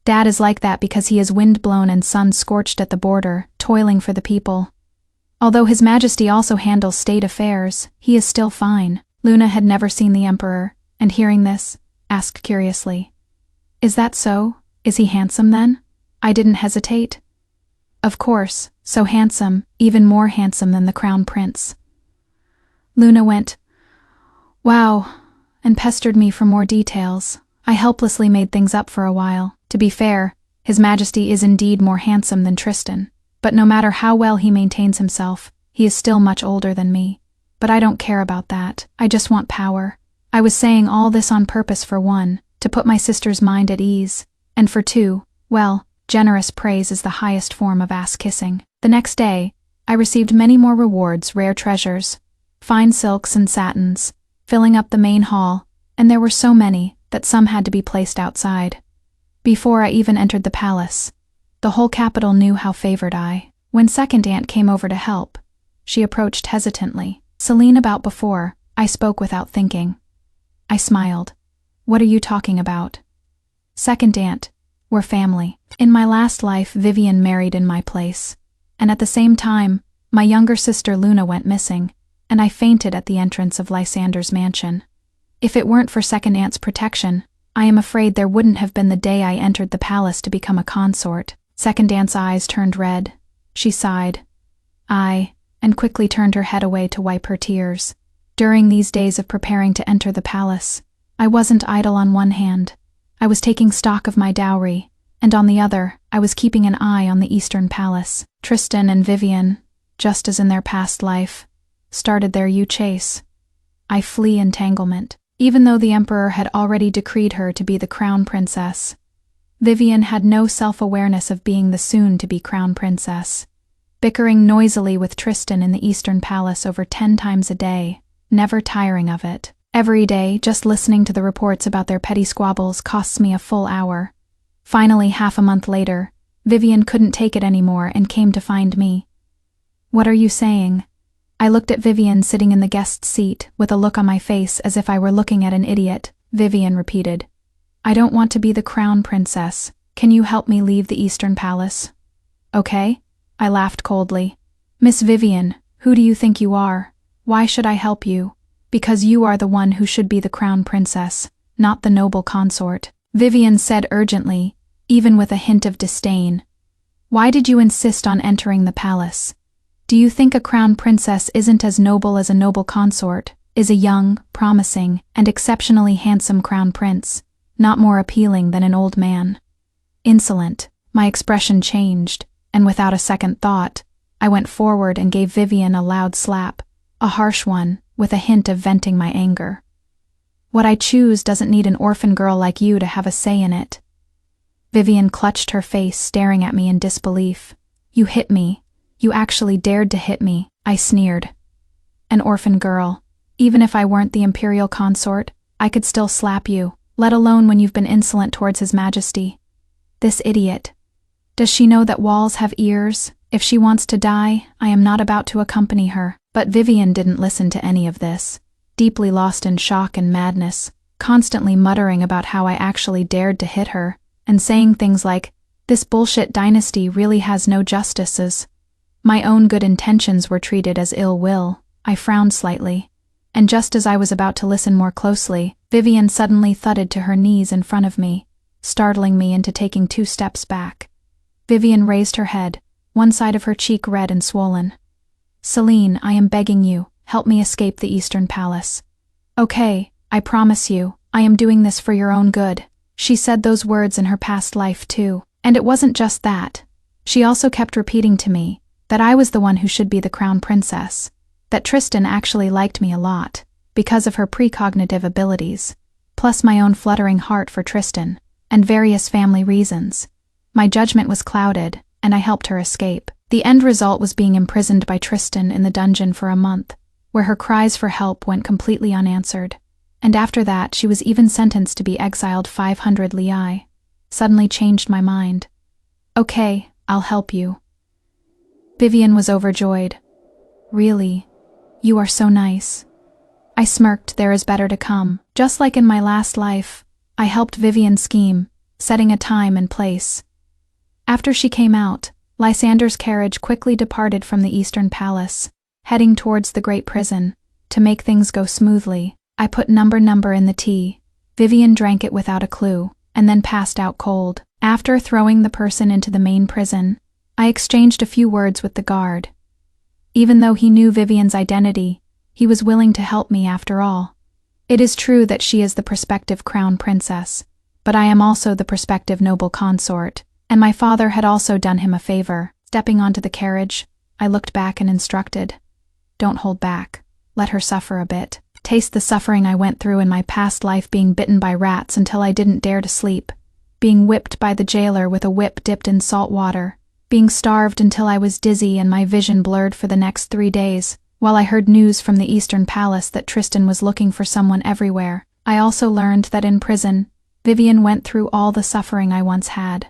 "Dad is like that because he is wind-blown and sun-scorched at the border, toiling for the people. Although His Majesty also handles state affairs, he is still fine." Luna had never seen the Emperor, and hearing this, asked curiously, "Is that so? Is he handsome then?" I didn't hesitate. "Of course, so handsome, even more handsome than the Crown Prince." Luna went, "Wow," and pestered me for more details. I helplessly made things up for a while. To be fair, His Majesty is indeed more handsome than Tristan, but no matter how well he maintains himself, he is still much older than me. But I don't care about that. I just want power. I was saying all this on purpose for one, to put my sister's mind at ease, and for two, well, generous praise is the highest form of ass-kissing. The next day, I received many more rewards, rare treasures, fine silks and satins, filling up the main hall, and there were so many that some had to be placed outside. Before I even entered the palace, the whole capital knew how favored I. When second aunt came over to help, she approached hesitantly. "Celine about before," I spoke without thinking. I smiled. "What are you talking about?" "Second aunt, we're family. In my last life, Vivian married in my place, and at the same time, my younger sister Luna went missing, and I fainted at the entrance of Lysander's mansion. If it weren't for second aunt's protection, I am afraid there wouldn't have been the day I entered the palace to become a consort." Second aunt's eyes turned red. She sighed. And quickly turned her head away to wipe her tears. During these days of preparing to enter the palace, I wasn't idle. On one hand, I was taking stock of my dowry, and on the other, I was keeping an eye on the Eastern Palace. Tristan and Vivian, just as in their past life, started their chase. I flee entanglement. Even though the Emperor had already decreed her to be the Crown Princess, Vivian had no self-awareness of being the soon-to-be Crown Princess, bickering noisily with Tristan in the Eastern Palace over 10 times a day, never tiring of it. Every day, just listening to the reports about their petty squabbles costs me a full hour. Finally, half a month later, Vivian couldn't take it anymore and came to find me. "What are you saying?" I looked at Vivian sitting in the guest seat with a look on my face as if I were looking at an idiot. Vivian repeated, "I don't want to be the Crown Princess. Can you help me leave the Eastern Palace?" "Okay." I laughed coldly. "Miss Vivian, who do you think you are? Why should I help you? Because you are the one who should be the Crown Princess, not the noble consort." Vivian said urgently, even with a hint of disdain. "Why did you insist on entering the palace? Do you think a Crown Princess isn't as noble as a noble consort, is a young, promising, and exceptionally handsome Crown Prince, not more appealing than an old man?" Insolent, my expression changed, and without a second thought, I went forward and gave Vivian a loud slap, a harsh one, with a hint of venting my anger. "What I choose doesn't need an orphan girl like you to have a say in it." Vivian clutched her face, staring at me in disbelief. "You hit me. You actually dared to hit me," I sneered. "An orphan girl. Even if I weren't the imperial consort, I could still slap you, let alone when you've been insolent towards His Majesty. This idiot. Does she know that walls have ears? If she wants to die, I am not about to accompany her." But Vivian didn't listen to any of this, deeply lost in shock and madness, constantly muttering about how I actually dared to hit her, and saying things like, "This bullshit dynasty really has no justices." My own good intentions were treated as ill will. I frowned slightly, and just as I was about to listen more closely, Vivian suddenly thudded to her knees in front of me, startling me into taking 2 steps back. Vivian raised her head, one side of her cheek red and swollen. "Celine, I am begging you, help me escape the Eastern Palace." "Okay, I promise you, I am doing this for your own good." She said those words in her past life too. And it wasn't just that. She also kept repeating to me that I was the one who should be the crown princess, that Tristan actually liked me a lot, because of her precognitive abilities, plus my own fluttering heart for Tristan, and various family reasons. My judgment was clouded, and I helped her escape. The end result was being imprisoned by Tristan in the dungeon for a month, where her cries for help went completely unanswered. And after that, she was even sentenced to be exiled 500 li. Suddenly changed my mind. "Okay, I'll help you." Vivian was overjoyed. "Really? You are so nice." I smirked. There is better to come. Just like in my last life, I helped Vivian scheme, setting a time and place. After she came out, Lysander's carriage quickly departed from the Eastern Palace, heading towards the Great Prison. To make things go smoothly, I put number in the tea. Vivian drank it without a clue, and then passed out cold. After throwing the person into the main prison, I exchanged a few words with the guard. Even though he knew Vivian's identity, he was willing to help me after all. It is true that she is the prospective crown princess, but I am also the prospective noble consort, and my father had also done him a favor. Stepping onto the carriage, I looked back and instructed, "Don't hold back. Let her suffer a bit. Taste the suffering I went through in my past life, being bitten by rats until I didn't dare to sleep, being whipped by the jailer with a whip dipped in salt water, being starved until I was dizzy and my vision blurred for the next 3 days, while I heard news from the Eastern Palace that Tristan was looking for someone everywhere. I also learned that in prison, Vivian went through all the suffering I once had.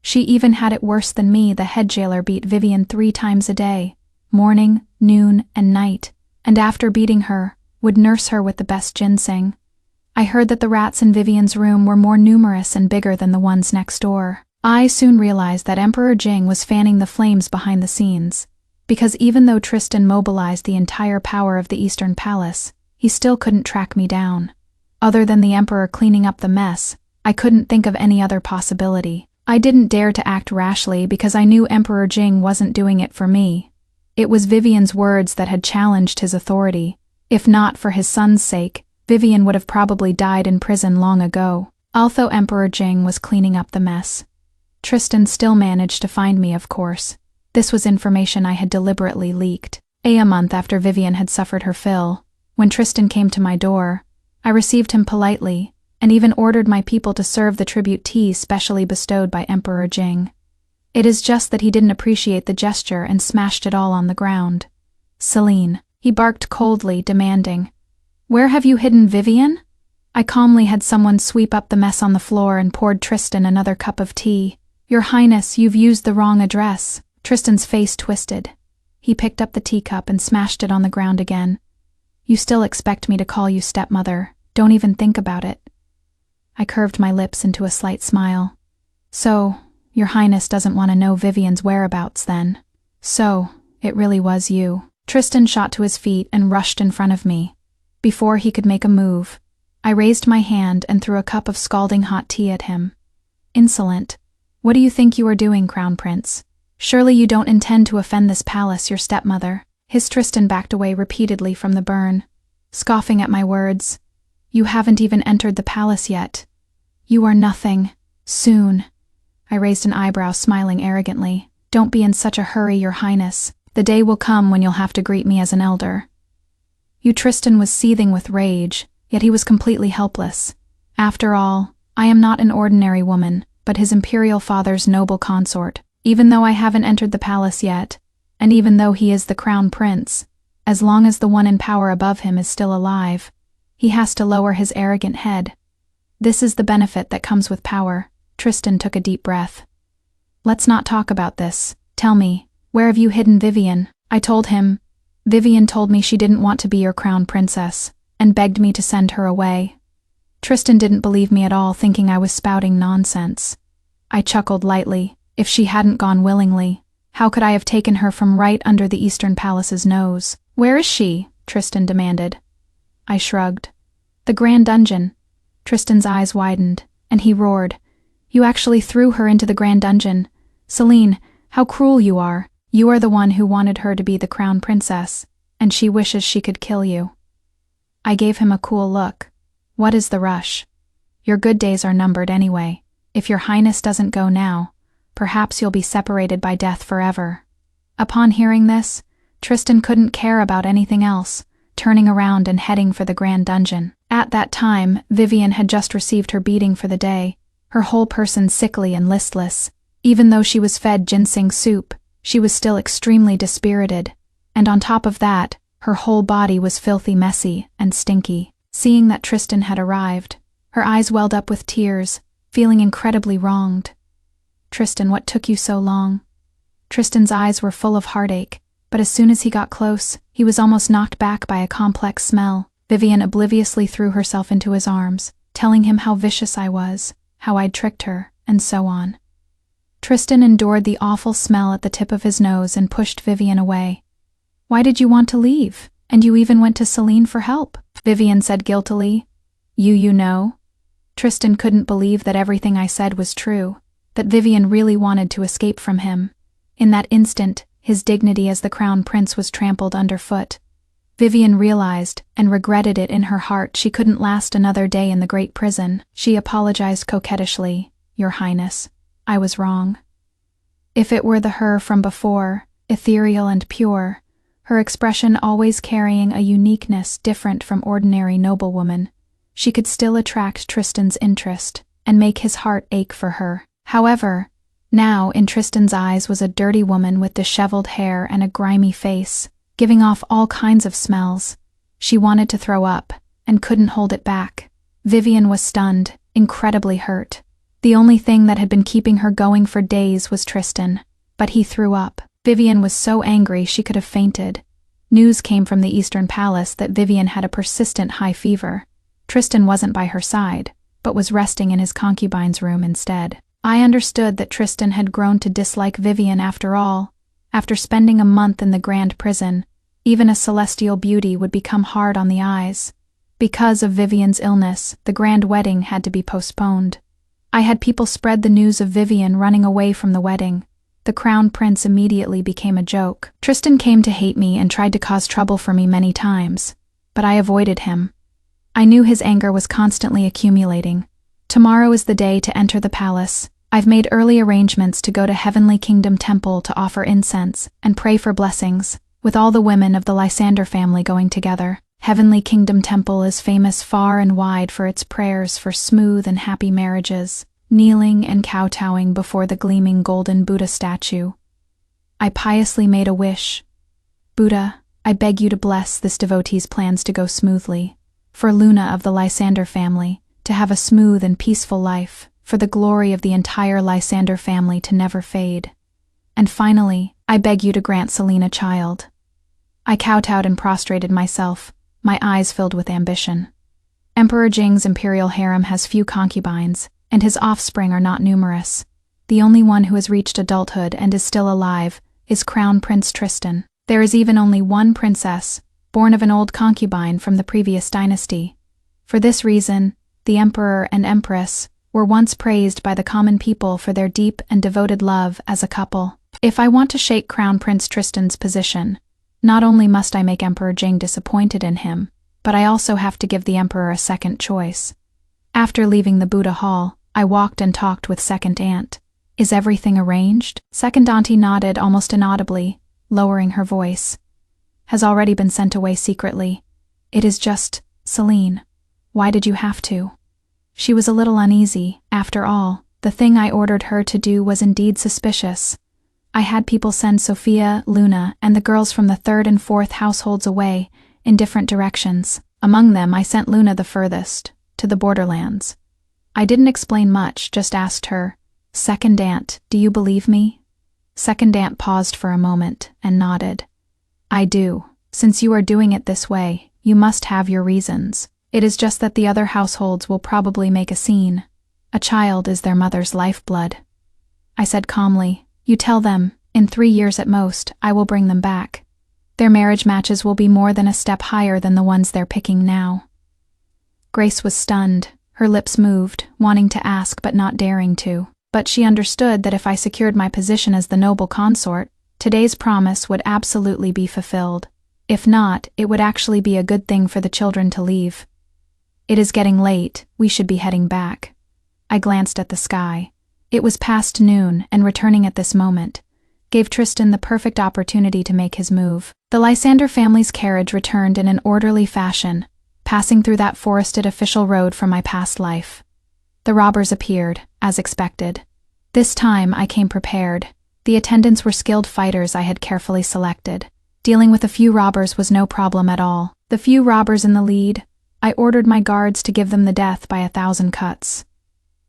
She even had it worse than me. The head jailer beat Vivian 3 times a day, morning, noon, and night, and after beating her, would nurse her with the best ginseng. I heard that the rats in Vivian's room were more numerous and bigger than the ones next door. I soon realized that Emperor Jing was fanning the flames behind the scenes, because even though Tristan mobilized the entire power of the Eastern Palace, he still couldn't track me down. Other than the Emperor cleaning up the mess, I couldn't think of any other possibility. I didn't dare to act rashly because I knew Emperor Jing wasn't doing it for me. It was Vivian's words that had challenged his authority. If not for his son's sake, Vivian would have probably died in prison long ago. Although Emperor Jing was cleaning up the mess, Tristan still managed to find me, of course. This was information I had deliberately leaked. A month after Vivian had suffered her fill, when Tristan came to my door, I received him politely, and even ordered my people to serve the tribute tea specially bestowed by Emperor Jing. It is just that he didn't appreciate the gesture and smashed it all on the ground. "Celine," he barked coldly, demanding, "Where have you hidden Vivian?" I calmly had someone sweep up the mess on the floor and poured Tristan another cup of tea. "Your Highness, you've used the wrong address." Tristan's face twisted. He picked up the teacup and smashed it on the ground again. "You still expect me to call you stepmother? Don't even think about it." I curved my lips into a slight smile. "So, your Highness doesn't want to know Vivian's whereabouts then? So, it really was you." Tristan shot to his feet and rushed in front of me. Before he could make a move, I raised my hand and threw a cup of scalding hot tea at him. "Insolent. What do you think you are doing, Crown Prince? Surely you don't intend to offend this palace, your stepmother." His Tristan backed away repeatedly from the burn, scoffing at my words. "You haven't even entered the palace yet. You are nothing. Soon." I raised an eyebrow, smiling arrogantly. "Don't be in such a hurry, your Highness. The day will come when you'll have to greet me as an elder." Tristan was seething with rage, yet he was completely helpless. After all, I am not an ordinary woman, but his imperial father's noble consort. Even though I haven't entered the palace yet, and even though he is the crown prince, as long as the one in power above him is still alive, he has to lower his arrogant head. This is the benefit that comes with power. Tristan took a deep breath. "Let's not talk about this. Tell me, where have you hidden Vivian?" I told him. "Vivian told me she didn't want to be your crown princess, and begged me to send her away." Tristan didn't believe me at all, thinking I was spouting nonsense. I chuckled lightly. If she hadn't gone willingly, how could I have taken her from right under the Eastern Palace's nose? "Where is she?" Tristan demanded. I shrugged. "The Grand Dungeon. Tristan's eyes widened, and he roared. You actually threw her into the Grand Dungeon. Celine, how cruel you are. You are the one who wanted her to be the crown princess, and she wishes she could kill you. I gave him a cool look. What is the rush? Your good days are numbered anyway. If your highness doesn't go now, perhaps you'll be separated by death forever. Upon hearing this, Tristan couldn't care about anything else, turning around and heading for the Grand Dungeon. At that time, Vivian had just received her beating for the day, her whole person sickly and listless. Even though she was fed ginseng soup, she was still extremely dispirited, and on top of that, her whole body was filthy messy and stinky. Seeing that Tristan had arrived, her eyes welled up with tears, feeling incredibly wronged. Tristan, what took you so long? Tristan's eyes were full of heartache, but as soon as he got close, he was almost knocked back by a complex smell. Vivian obliviously threw herself into his arms, telling him how vicious I was, how I'd tricked her, and so on. Tristan endured the awful smell at the tip of his nose and pushed Vivian away. Why did you want to leave? And you even went to Celine for help? Vivian said guiltily. You know? Tristan couldn't believe that everything I said was true, that Vivian really wanted to escape from him. In that instant, his dignity as the crown prince was trampled underfoot. Vivian realized, and regretted it in her heart, she couldn't last another day in the great prison. She apologized coquettishly. Your Highness, I was wrong. If it were the her from before, ethereal and pure, her expression always carrying a uniqueness different from ordinary noblewoman, she could still attract Tristan's interest and make his heart ache for her. However, now in Tristan's eyes was a dirty woman with disheveled hair and a grimy face, giving off all kinds of smells. She wanted to throw up, and couldn't hold it back. Vivian was stunned, incredibly hurt. The only thing that had been keeping her going for days was Tristan, but he threw up. Vivian was so angry she could have fainted. News came from the Eastern Palace that Vivian had a persistent high fever. Tristan wasn't by her side, but was resting in his concubine's room instead. I understood that Tristan had grown to dislike Vivian after all. After spending a month in the Grand Prison, even a celestial beauty would become hard on the eyes. Because of Vivian's illness, the grand wedding had to be postponed. I had people spread the news of Vivian running away from the wedding. The crown prince immediately became a joke. Tristan came to hate me and tried to cause trouble for me many times, but I avoided him. I knew his anger was constantly accumulating. Tomorrow is the day to enter the palace. I've made early arrangements to go to Heavenly Kingdom Temple to offer incense and pray for blessings, with all the women of the Lysander family going together. Heavenly Kingdom Temple is famous far and wide for its prayers for smooth and happy marriages, kneeling and kowtowing before the gleaming golden Buddha statue. I piously made a wish. Buddha, I beg you to bless this devotee's plans to go smoothly, for Luna of the Lysander family to have a smooth and peaceful life, for the glory of the entire Lysander family to never fade. And finally, I beg you to grant Celine a child. I kowtowed and prostrated myself, my eyes filled with ambition. Emperor Jing's imperial harem has few concubines, and his offspring are not numerous. The only one who has reached adulthood and is still alive is Crown Prince Tristan. There is even only one princess, born of an old concubine from the previous dynasty. For this reason, the emperor and empress were once praised by the common people for their deep and devoted love as a couple. If I want to shake Crown Prince Tristan's position, not only must I make Emperor Jing disappointed in him, but I also have to give the emperor a second choice. After leaving the Buddha Hall, I walked and talked with Second Aunt. Is everything arranged? Second Auntie nodded almost inaudibly, lowering her voice. Has already been sent away secretly. It is just, Celine. Why did you have to? She was a little uneasy. After all, the thing I ordered her to do was indeed suspicious. I had people send Sophia, Luna, and the girls from the third and fourth households away, in different directions. Among them, I sent Luna the furthest, to the borderlands. I didn't explain much, just asked her, Second Aunt, do you believe me? Second Aunt paused for a moment, and nodded. I do. Since you are doing it this way, you must have your reasons. It is just that the other households will probably make a scene. A child is their mother's lifeblood. I said calmly, you tell them, in 3 years at most, I will bring them back. Their marriage matches will be more than a step higher than the ones they're picking now. Grace was stunned, Her lips moved, wanting to ask but not daring to. But she understood that if I secured my position as the noble consort, today's promise would absolutely be fulfilled. If not, it would actually be a good thing for the children to leave. It is getting late, we should be heading back. I glanced at the sky. It was past noon, and returning at this moment gave Tristan the perfect opportunity to make his move. The Lysander family's carriage returned in an orderly fashion, passing through that forested official road from my past life. The robbers appeared, as expected. This time I came prepared. The attendants were skilled fighters I had carefully selected. Dealing with a few robbers was no problem at all. The few robbers in the lead, I ordered my guards to give them the death by 1,000 cuts.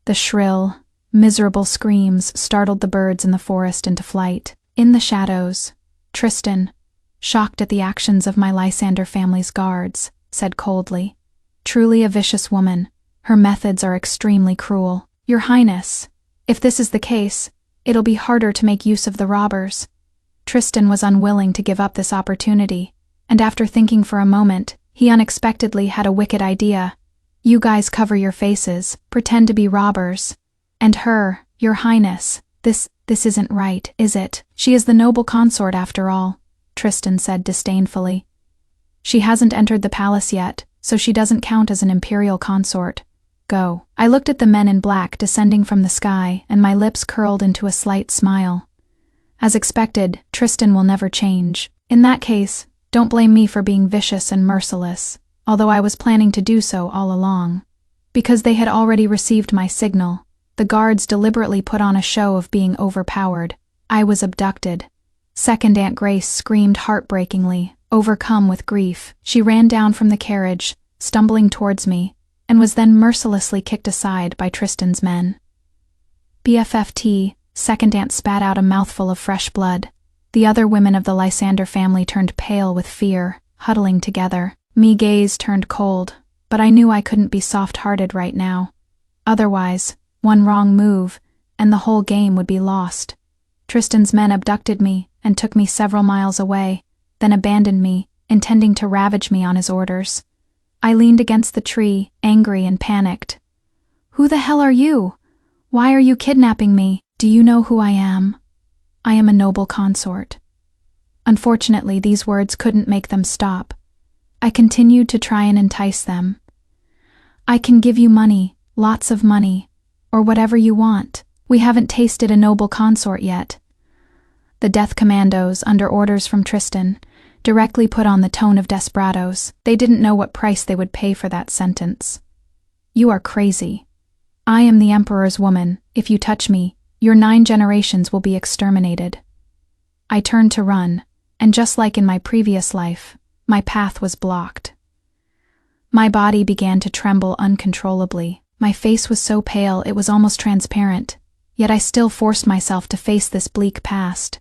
The shrill, miserable screams startled the birds in the forest into flight. In the shadows, Tristan, shocked at the actions of my Lysander family's guards, said coldly, "Truly a vicious woman. Her methods are extremely cruel. Your Highness, if this is the case, it'll be harder to make use of the robbers." Tristan was unwilling to give up this opportunity, and after thinking for a moment, he unexpectedly had a wicked idea. "You guys cover your faces, pretend to be robbers. And her, Your Highness, this isn't right, is it? She is the noble consort after all," Tristan said disdainfully. "She hasn't entered the palace yet, so she doesn't count as an imperial consort. Go." I looked at the men in black descending from the sky, and my lips curled into a slight smile. As expected, Tristan will never change. In that case, don't blame me for being vicious and merciless, although I was planning to do so all along. Because they had already received my signal, the guards deliberately put on a show of being overpowered. I was abducted. Second Aunt Grace screamed heartbreakingly, overcome with grief. She ran down from the carriage, stumbling towards me, and was then mercilessly kicked aside by Tristan's men. BFFT, Second Aunt spat out a mouthful of fresh blood. The other women of the Lysander family turned pale with fear, huddling together. Me gaze turned cold, but I knew I couldn't be soft-hearted right now. Otherwise, one wrong move, and the whole game would be lost. Tristan's men abducted me and took me several miles away, then abandoned me, intending to ravage me on his orders. I leaned against the tree, angry and panicked. "Who the hell are you? Why are you kidnapping me? Do you know who I am? I am a noble consort." Unfortunately, these words couldn't make them stop. I continued to try and entice them. "I can give you money, lots of money, or whatever you want. We haven't tasted a noble consort yet." The death commandos, under orders from Tristan, directly put on the tone of desperados. They didn't know what price they would pay for that sentence. "You are crazy. I am the Emperor's woman. If you touch me, your 9 generations will be exterminated." I turned to run, and just like in my previous life, my path was blocked. My body began to tremble uncontrollably. My face was so pale it was almost transparent, yet I still forced myself to face this bleak past.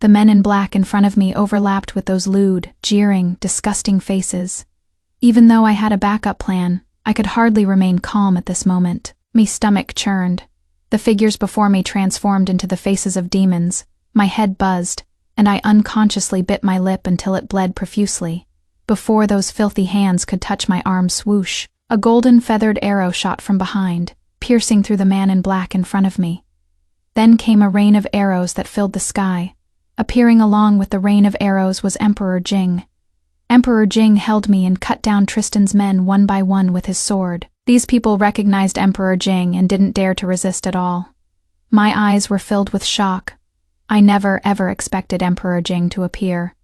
The men in black in front of me overlapped with those lewd, jeering, disgusting faces. Even though I had a backup plan, I could hardly remain calm at this moment. My stomach churned. The figures before me transformed into the faces of demons. My head buzzed, and I unconsciously bit my lip until it bled profusely. Before those filthy hands could touch my arm, swoosh, a golden feathered arrow shot from behind, piercing through the man in black in front of me. Then came a rain of arrows that filled the sky. Appearing along with the rain of arrows was Emperor Jing. Emperor Jing held me and cut down Tristan's men one by one with his sword. These people recognized Emperor Jing and didn't dare to resist at all. My eyes were filled with shock. I never ever expected Emperor Jing to appear.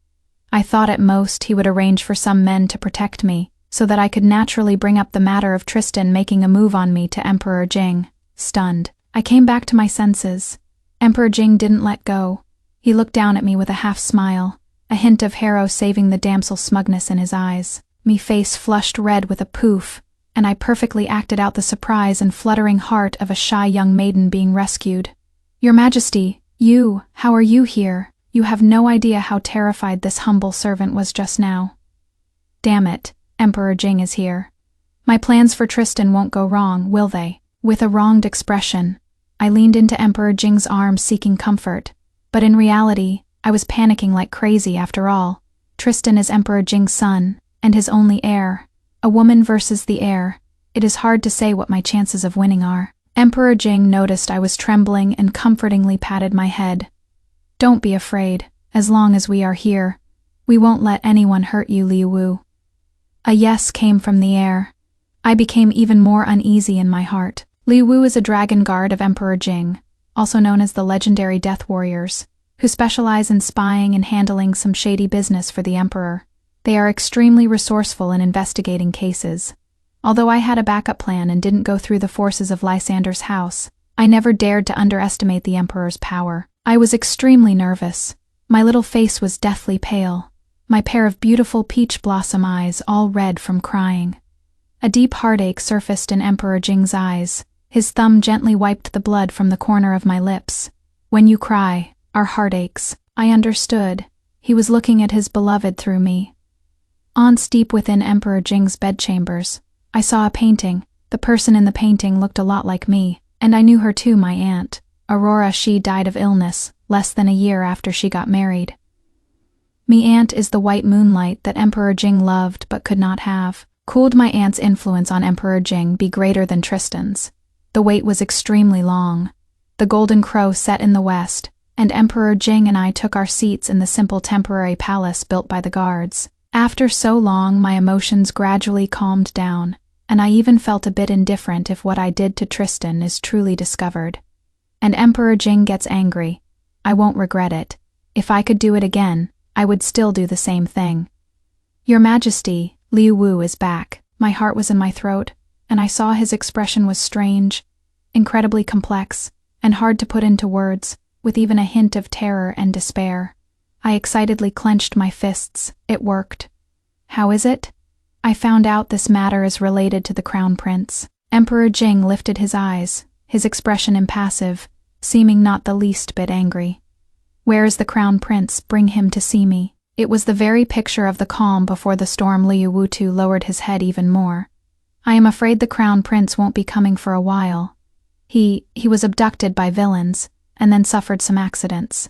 I thought at most he would arrange for some men to protect me, so that I could naturally bring up the matter of Tristan making a move on me to Emperor Jing. Stunned, I came back to my senses. Emperor Jing didn't let go. He looked down at me with a half-smile, a hint of harrow saving the damsel's smugness in his eyes. Me face flushed red with a poof, and I perfectly acted out the surprise and fluttering heart of a shy young maiden being rescued. "Your Majesty, how are you here? You have no idea how terrified this humble servant was just now." "Damn it, Emperor Jing is here. My plans for Tristan won't go wrong, will they?" With a wronged expression, I leaned into Emperor Jing's arms seeking comfort, but in reality, I was panicking like crazy after all. Tristan is Emperor Jing's son, and his only heir. A woman versus the heir. It is hard to say what my chances of winning are. Emperor Jing noticed I was trembling and comfortingly patted my head. Don't be afraid. As long as we are here, we won't let anyone hurt you, Liu Wu. A yes came from the air. I became even more uneasy in my heart. Liu Wu is a dragon guard of Emperor Jing, also known as the legendary Death Warriors, who specialize in spying and handling some shady business for the Emperor. They are extremely resourceful in investigating cases. Although I had a backup plan and didn't go through the forces of Lysander's house, I never dared to underestimate the Emperor's power. I was extremely nervous. My little face was deathly pale, my pair of beautiful peach blossom eyes all red from crying. A deep heartache surfaced in Emperor Jing's eyes. His thumb gently wiped the blood from the corner of my lips. When you cry, our heart aches. I understood. He was looking at his beloved through me. Once deep within Emperor Jing's bedchambers, I saw a painting. The person in the painting looked a lot like me, and I knew her too, my aunt. Aurora. She died of illness, less than a year after she got married. Me aunt is the white moonlight that Emperor Jing loved but could not have. Could my aunt's influence on Emperor Jing be greater than Tristan's? The wait was extremely long. The golden crow set in the west, and Emperor Jing and I took our seats in the simple temporary palace built by the guards. After so long, my emotions gradually calmed down, and I even felt a bit indifferent if what I did to Tristan is truly discovered. And Emperor Jing gets angry. I won't regret it. If I could do it again, I would still do the same thing. Your Majesty, Liu Wu is back. My heart was in my throat, and I saw his expression was strange, incredibly complex, and hard to put into words, with even a hint of terror and despair. I excitedly clenched my fists. It worked. How is it? I found out this matter is related to the Crown Prince. Emperor Jing lifted his eyes, his expression impassive, seeming not the least bit angry. Where is the Crown Prince? Bring him to see me. It was the very picture of the calm before the storm. Liu Wu lowered his head even more. I am afraid the Crown Prince won't be coming for a while. He was abducted by villains, and then suffered some accidents.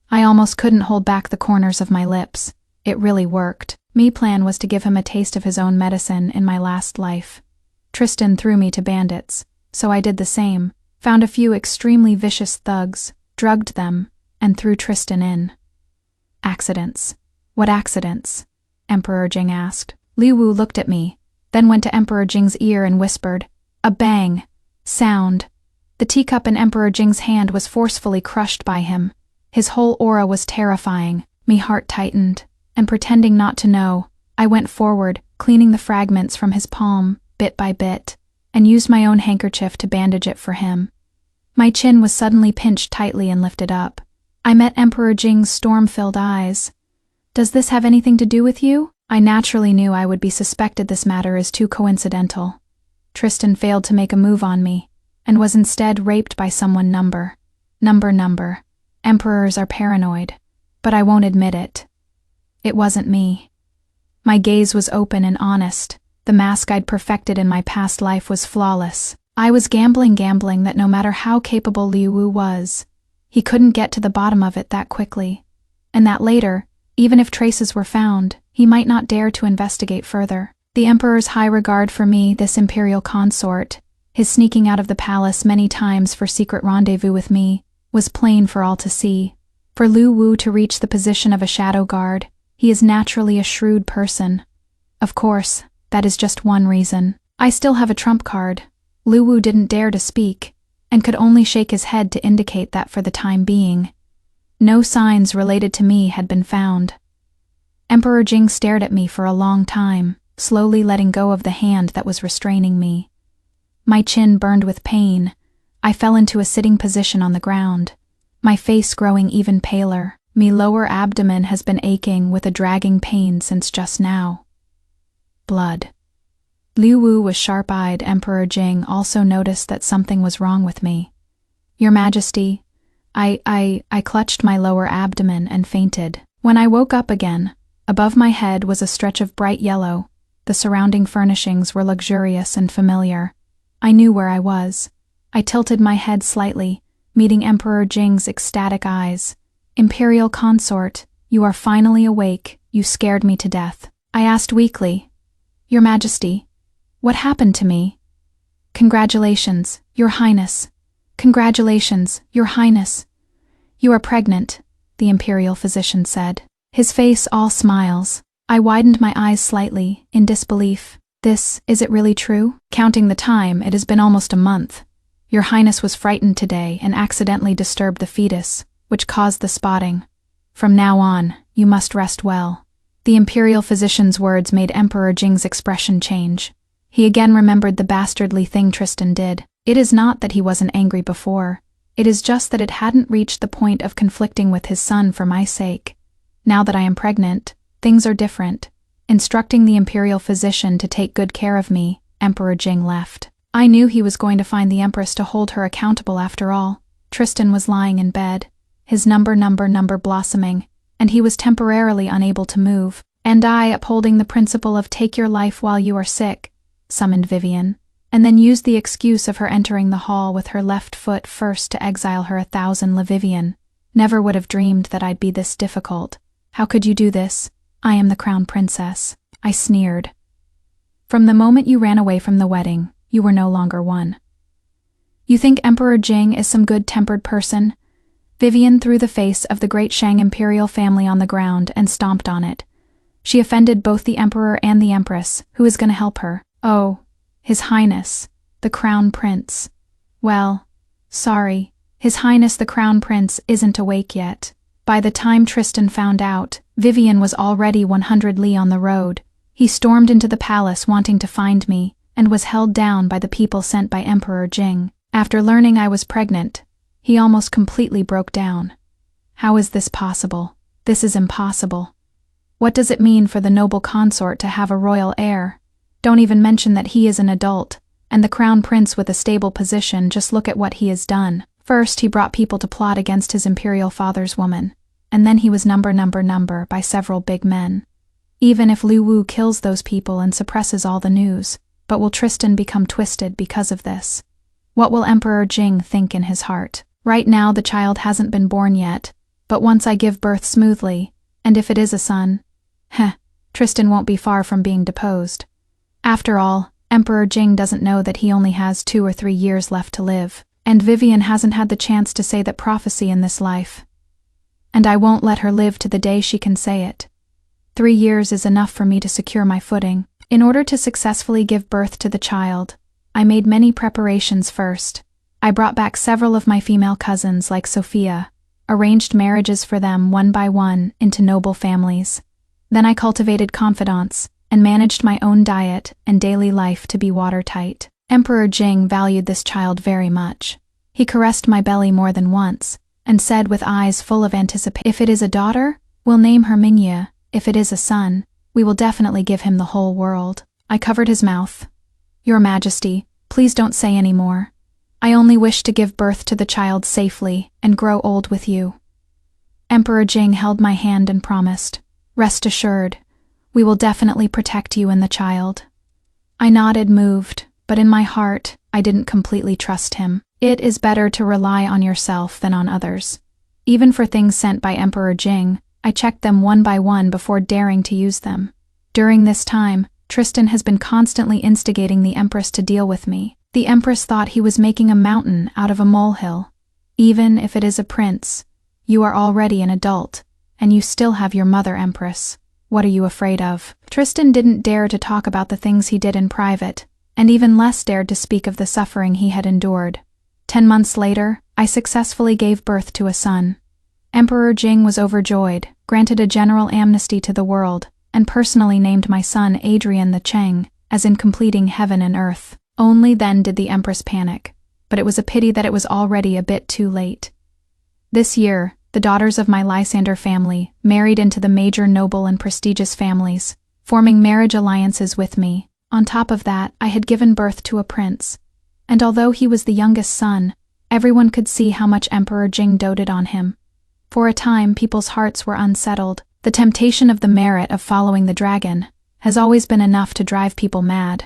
I almost couldn't hold back the corners of my lips. It really worked. My plan was to give him a taste of his own medicine in my last life. Tristan threw me to bandits, so I did the same, found a few extremely vicious thugs, drugged them, and threw Tristan in. Accidents. What accidents? Emperor Jing asked. Liu Wu looked at me, then went to Emperor Jing's ear and whispered. A bang. Sound. The teacup in Emperor Jing's hand was forcefully crushed by him. His whole aura was terrifying. Me heart tightened, and pretending not to know, I went forward, cleaning the fragments from his palm, bit by bit, and used my own handkerchief to bandage it for him. My chin was suddenly pinched tightly and lifted up. I met Emperor Jing's storm-filled eyes. Does this have anything to do with you? I naturally knew I would be suspected. This matter is too coincidental. Tristan failed to make a move on me, and was instead raped by someone. Number. Emperors are paranoid, but I won't admit it. It wasn't me. My gaze was open and honest. The mask I'd perfected in my past life was flawless. I was gambling that no matter how capable Liu Wu was, he couldn't get to the bottom of it that quickly, and that later, even if traces were found, he might not dare to investigate further. The Emperor's high regard for me, this imperial consort, his sneaking out of the palace many times for secret rendezvous with me, was plain for all to see. For Liu Wu to reach the position of a shadow guard, he is naturally a shrewd person. Of course, that is just one reason. I still have a trump card. Liu Wu didn't dare to speak, and could only shake his head to indicate that for the time being. No signs related to me had been found. Emperor Jing stared at me for a long time, slowly letting go of the hand that was restraining me. My chin burned with pain. I fell into a sitting position on the ground, my face growing even paler. My lower abdomen has been aching with a dragging pain since just now. Blood. Liu Wu was sharp-eyed. Emperor Jing also noticed that something was wrong with me. Your Majesty, I clutched my lower abdomen and fainted. When I woke up again, above my head was a stretch of bright yellow. The surrounding furnishings were luxurious and familiar. I knew where I was. I tilted my head slightly, meeting Emperor Jing's ecstatic eyes. Imperial consort, you are finally awake. You scared me to death. I asked weakly, Your Majesty, what happened to me? "Congratulations, Your Highness. Congratulations, Your Highness. You are pregnant," the imperial physician said. His face all smiles. I widened my eyes slightly, in disbelief. Is it really true? Counting the time, it has been almost a month. Your Highness was frightened today and accidentally disturbed the fetus, which caused the spotting. From now on, you must rest well. The imperial physician's words made Emperor Jing's expression change. He again remembered the bastardly thing Tristan did. It is not that he wasn't angry before. It is just that it hadn't reached the point of conflicting with his son for my sake. Now that I am pregnant, things are different. Instructing the imperial physician to take good care of me, Emperor Jing left. I knew he was going to find the Empress to hold her accountable after all. Tristan was lying in bed, his number blossoming, and he was temporarily unable to move. And I, upholding the principle of take your life while you are sick, summoned Vivian, and then used the excuse of her entering the hall with her left foot first to exile her 1,000 Vivian. Never would have dreamed that I'd be this difficult. How could you do this? I am the crown princess. I sneered. From the moment you ran away from the wedding, you were no longer one. You think Emperor Jing is some good-tempered person? Vivian threw the face of the great Shang imperial family on the ground and stomped on it. She offended both the emperor and the empress. Who is going to help her? Oh, His Highness, the crown prince. Well, sorry, His Highness the crown prince isn't awake yet. By the time Tristan found out, Vivian was already 100 li on the road. He stormed into the palace wanting to find me, and was held down by the people sent by Emperor Jing. After learning I was pregnant, he almost completely broke down. How is this possible? This is impossible. What does it mean for the noble consort to have a royal heir? Don't even mention that he is an adult, and the crown prince with a stable position. Just look at what he has done. First, he brought people to plot against his imperial father's woman, and then he was number by several big men. Even if Lu Wu kills those people and suppresses all the news, but will Tristan become twisted because of this? What will Emperor Jing think in his heart? Right now the child hasn't been born yet, but once I give birth smoothly, and if it is a son, Tristan won't be far from being deposed. After all, Emperor Jing doesn't know that he only has 2 or 3 years left to live, and Vivian hasn't had the chance to say that prophecy in this life. And I won't let her live to the day she can say it. 3 years is enough for me to secure my footing. In order to successfully give birth to the child, I made many preparations first. I brought back several of my female cousins like Sophia, arranged marriages for them one by one into noble families. Then I cultivated confidants, and managed my own diet and daily life to be watertight. Emperor Jing valued this child very much. He caressed my belly more than once, and said with eyes full of anticipation, "If it is a daughter, we'll name her Mingye. If it is a son, we will definitely give him the whole world." I covered his mouth. "Your Majesty, please don't say any more. I only wish to give birth to the child safely and grow old with you." Emperor Jing held my hand and promised, "Rest assured, we will definitely protect you and the child." I nodded, moved, but in my heart, I didn't completely trust him. It is better to rely on yourself than on others. Even for things sent by Emperor Jing, I checked them one by one before daring to use them. During this time, Tristan has been constantly instigating the Empress to deal with me. The Empress thought he was making a mountain out of a molehill. Even if it is a prince, you are already an adult, and you still have your mother Empress. What are you afraid of? Tristan didn't dare to talk about the things he did in private, and even less dared to speak of the suffering he had endured. 10 months later, I successfully gave birth to a son. Emperor Jing was overjoyed, granted a general amnesty to the world, and personally named my son Adrian the Cheng, as in completing heaven and earth. Only then did the Empress panic, but it was a pity that it was already a bit too late. This year, the daughters of my Lysander family married into the major noble and prestigious families, forming marriage alliances with me. On top of that, I had given birth to a prince, and although he was the youngest son, everyone could see how much Emperor Jing doted on him. For a time, people's hearts were unsettled. The temptation of the merit of following the dragon has always been enough to drive people mad.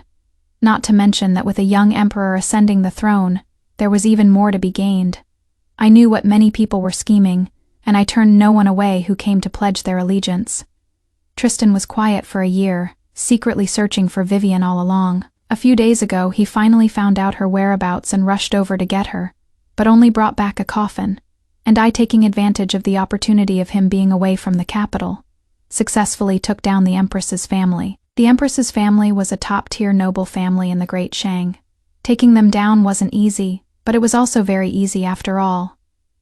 Not to mention that with a young emperor ascending the throne, there was even more to be gained. I knew what many people were scheming, and I turned no one away who came to pledge their allegiance. Tristan was quiet for a year, secretly searching for Vivian all along. A few days ago, he finally found out her whereabouts and rushed over to get her, but only brought back a coffin, and I, taking advantage of the opportunity of him being away from the capital, successfully took down the Empress's family. The Empress's family was a top-tier noble family in the Great Shang. Taking them down wasn't easy, but it was also very easy after all.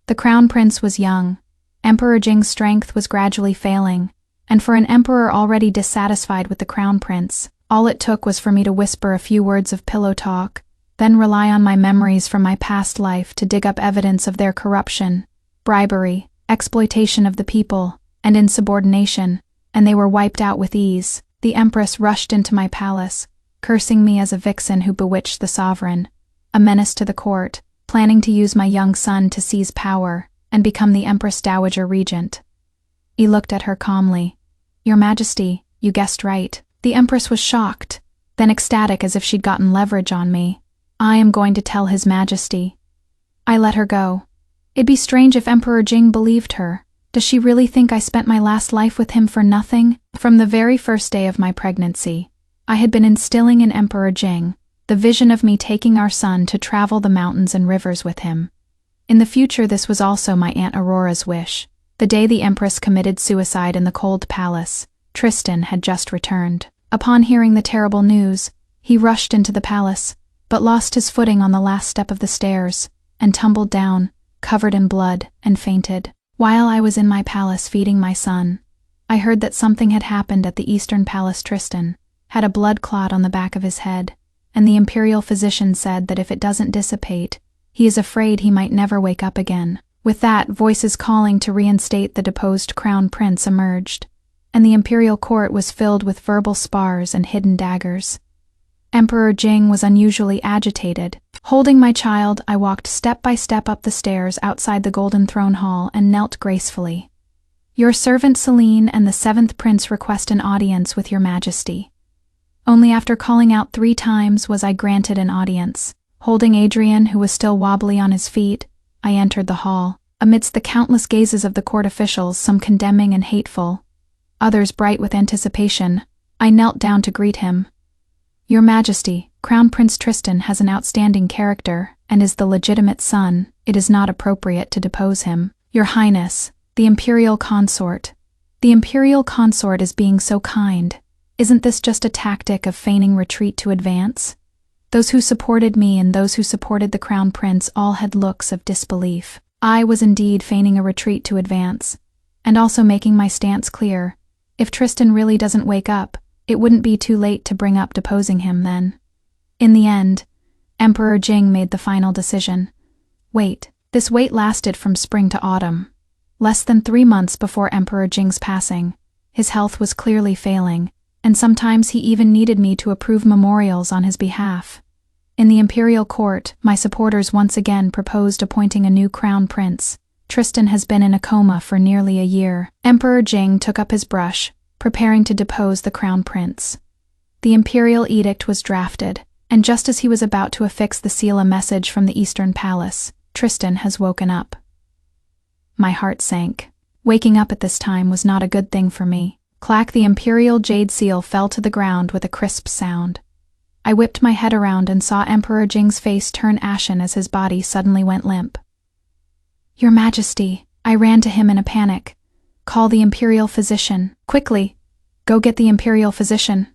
The Crown Prince was young, Emperor Jing's strength was gradually failing, and for an emperor already dissatisfied with the Crown Prince, all it took was for me to whisper a few words of pillow talk, then rely on my memories from my past life to dig up evidence of their corruption, bribery, exploitation of the people, and insubordination, and they were wiped out with ease. The Empress rushed into my palace, cursing me as a vixen who bewitched the sovereign, a menace to the court, planning to use my young son to seize power and become the Empress Dowager Regent. He looked at her calmly. "Your Majesty, you guessed right." The Empress was shocked, then ecstatic as if she'd gotten leverage on me. "I am going to tell His Majesty." I let her go. It'd be strange if Emperor Jing believed her. Does she really think I spent my last life with him for nothing? From the very first day of my pregnancy, I had been instilling in Emperor Jing the vision of me taking our son to travel the mountains and rivers with him. In the future, this was also my Aunt Aurora's wish. The day the Empress committed suicide in the cold palace, Tristan had just returned. Upon hearing the terrible news, he rushed into the palace, but lost his footing on the last step of the stairs, and tumbled down, covered in blood, and fainted. While I was in my palace feeding my son, I heard that something had happened at the Eastern Palace. Tristan had a blood clot on the back of his head, and the imperial physician said that if it doesn't dissipate, he is afraid he might never wake up again. With that, voices calling to reinstate the deposed crown prince emerged, and the imperial court was filled with verbal spars and hidden daggers. Emperor Jing was unusually agitated. Holding my child, I walked step by step up the stairs outside the Golden Throne Hall and knelt gracefully. "Your servant Celine and the 7th Prince request an audience with your Majesty." Only after calling out 3 times was I granted an audience. Holding Adrian, who was still wobbly on his feet, I entered the hall. Amidst the countless gazes of the court officials, some condemning and hateful, others bright with anticipation, I knelt down to greet him. "Your Majesty, Crown Prince Tristan has an outstanding character and is the legitimate son. It is not appropriate to depose him. Your Highness, the Imperial Consort. The Imperial Consort is being so kind. Isn't this just a tactic of feigning retreat to advance?" Those who supported me and those who supported the Crown Prince all had looks of disbelief. I was indeed feigning a retreat to advance, and also making my stance clear. If Tristan really doesn't wake up, it wouldn't be too late to bring up deposing him then. In the end, Emperor Jing made the final decision. This wait lasted from spring to autumn. Less than 3 months before Emperor Jing's passing, his health was clearly failing, and sometimes he even needed me to approve memorials on his behalf. In the imperial court, my supporters once again proposed appointing a new crown prince. Tristan has been in a coma for nearly a year. Emperor Jing took up his brush, preparing to depose the crown prince. The imperial edict was drafted, and just as he was about to affix the seal, a message from the Eastern Palace: "Tristan has woken up." My heart sank. Waking up at this time was not a good thing for me. Clack! The imperial jade seal fell to the ground with a crisp sound. I whipped my head around and saw Emperor Jing's face turn ashen as his body suddenly went limp. "Your Majesty," I ran to him in a panic. "Call the imperial physician. Quickly! Go get the imperial physician."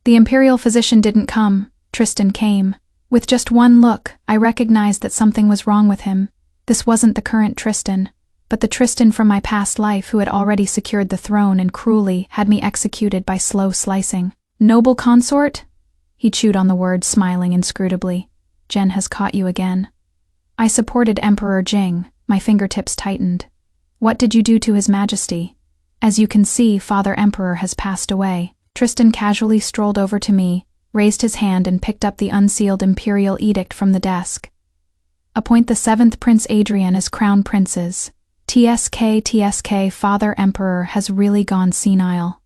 The imperial physician didn't come. Tristan came. With just one look, I recognized that something was wrong with him. This wasn't the current Tristan, but the Tristan from my past life who had already secured the throne and cruelly had me executed by slow slicing. "Noble consort?" He chewed on the word, smiling inscrutably. "Jen has caught you again." I supported Emperor Jing. My fingertips tightened. "What did you do to His Majesty?" "As you can see, Father Emperor has passed away." Tristan casually strolled over to me, raised his hand and picked up the unsealed imperial edict from the desk. "Appoint the 7th Prince Adrian as crown princes. TSK, Father Emperor has really gone senile.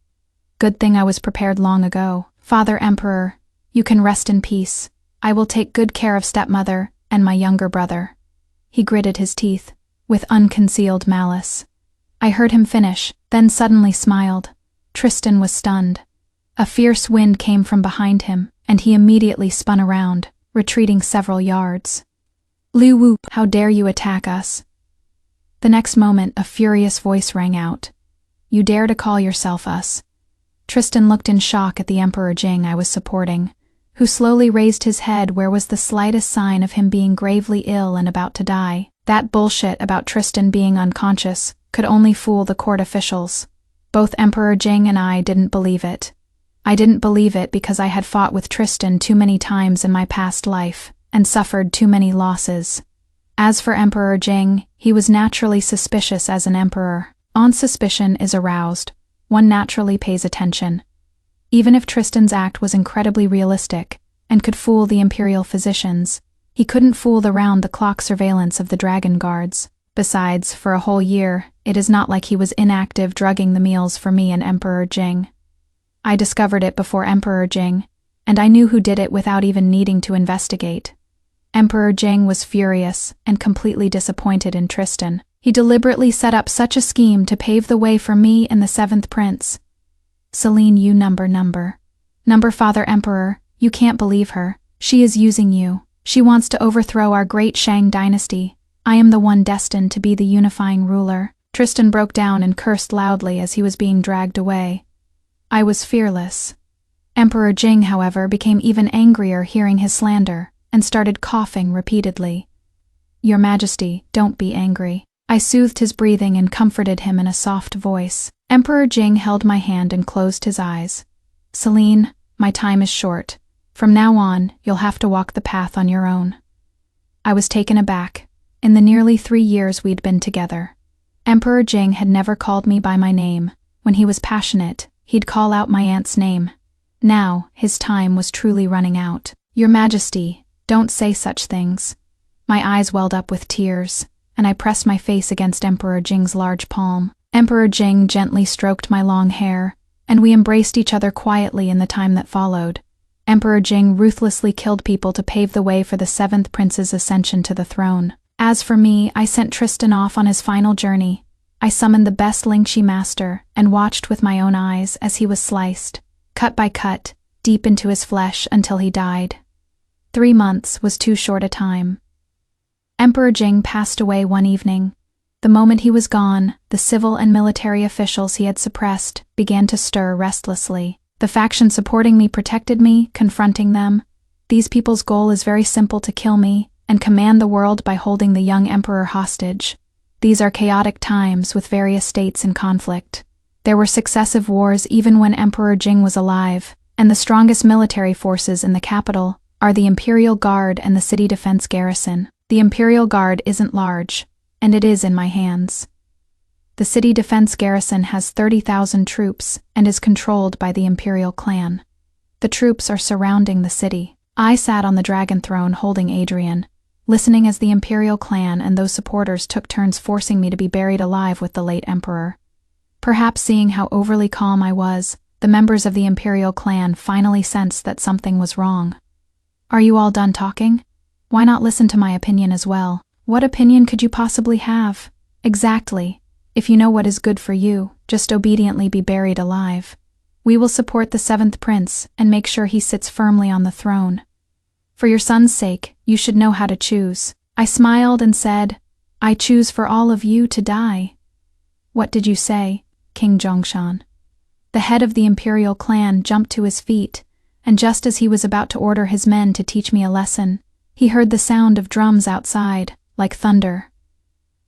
Good thing I was prepared long ago. Father Emperor, you can rest in peace. I will take good care of stepmother and my younger brother." He gritted his teeth, with unconcealed malice. I heard him finish, then suddenly smiled. Tristan was stunned. A fierce wind came from behind him, and he immediately spun around, retreating several yards. "Liu Wu, how dare you attack us?" The next moment, a furious voice rang out. "You dare to call yourself us?" Tristan looked in shock at the Emperor Jing I was supporting, who slowly raised his head where was the slightest sign of him being gravely ill and about to die. That bullshit about Tristan being unconscious could only fool the court officials. Both Emperor Jing and I didn't believe it. I didn't believe it because I had fought with Tristan too many times in my past life and suffered too many losses. As for Emperor Jing, he was naturally suspicious as an emperor. Once suspicion is aroused, one naturally pays attention. Even if Tristan's act was incredibly realistic and could fool the imperial physicians, he couldn't fool the round-the-clock surveillance of the dragon guards. Besides, for a whole year, it is not like he was inactive drugging the meals for me and Emperor Jing. I discovered it before Emperor Jing, and I knew who did it without even needing to investigate. Emperor Jing was furious and completely disappointed in Tristan. He deliberately set up such a scheme to pave the way for me and the seventh prince. Celine, you number Father Emperor, you can't believe her. She is using you. She wants to overthrow our great Shang dynasty. I am the one destined to be the unifying ruler. Tristan broke down and cursed loudly as he was being dragged away. I was fearless. Emperor Jing, however, became even angrier hearing his slander and started coughing repeatedly. Your Majesty, don't be angry. I soothed his breathing and comforted him in a soft voice. Emperor Jing held my hand and closed his eyes. Celine, my time is short. From now on, you'll have to walk the path on your own. I was taken aback. In the nearly 3 years we'd been together, Emperor Jing had never called me by my name. When he was passionate, he'd call out my aunt's name. Now, his time was truly running out. Your Majesty, don't say such things. My eyes welled up with tears, and I pressed my face against Emperor Jing's large palm. Emperor Jing gently stroked my long hair, and we embraced each other quietly in the time that followed. Emperor Jing ruthlessly killed people to pave the way for the seventh prince's ascension to the throne. As for me, I sent Tristan off on his final journey. I summoned the best Lingxi master and watched with my own eyes as he was sliced, cut by cut, deep into his flesh until he died. 3 months was too short a time. Emperor Jing passed away one evening. The moment he was gone, the civil and military officials he had suppressed began to stir restlessly. The faction supporting me protected me, confronting them. These people's goal is very simple: to kill me and command the world by holding the young emperor hostage. These are chaotic times with various states in conflict. There were successive wars even when Emperor Jing was alive, and the strongest military forces in the capital are the Imperial Guard and the city defense garrison. The Imperial Guard isn't large, and it is in my hands. The city defense garrison has 30,000 troops and is controlled by the Imperial clan. The troops are surrounding the city. I sat on the dragon throne holding Adrian, listening as the Imperial clan and those supporters took turns forcing me to be buried alive with the late emperor. Perhaps seeing how overly calm I was, the members of the Imperial clan finally sensed that something was wrong. Are you all done talking? Why not listen to my opinion as well? What opinion could you possibly have? Exactly. If you know what is good for you, just obediently be buried alive. We will support the seventh prince and make sure he sits firmly on the throne. For your son's sake, you should know how to choose. I smiled and said, I choose for all of you to die. What did you say, King Zhongshan? The head of the Imperial clan jumped to his feet, and just as he was about to order his men to teach me a lesson, he heard the sound of drums outside, like thunder.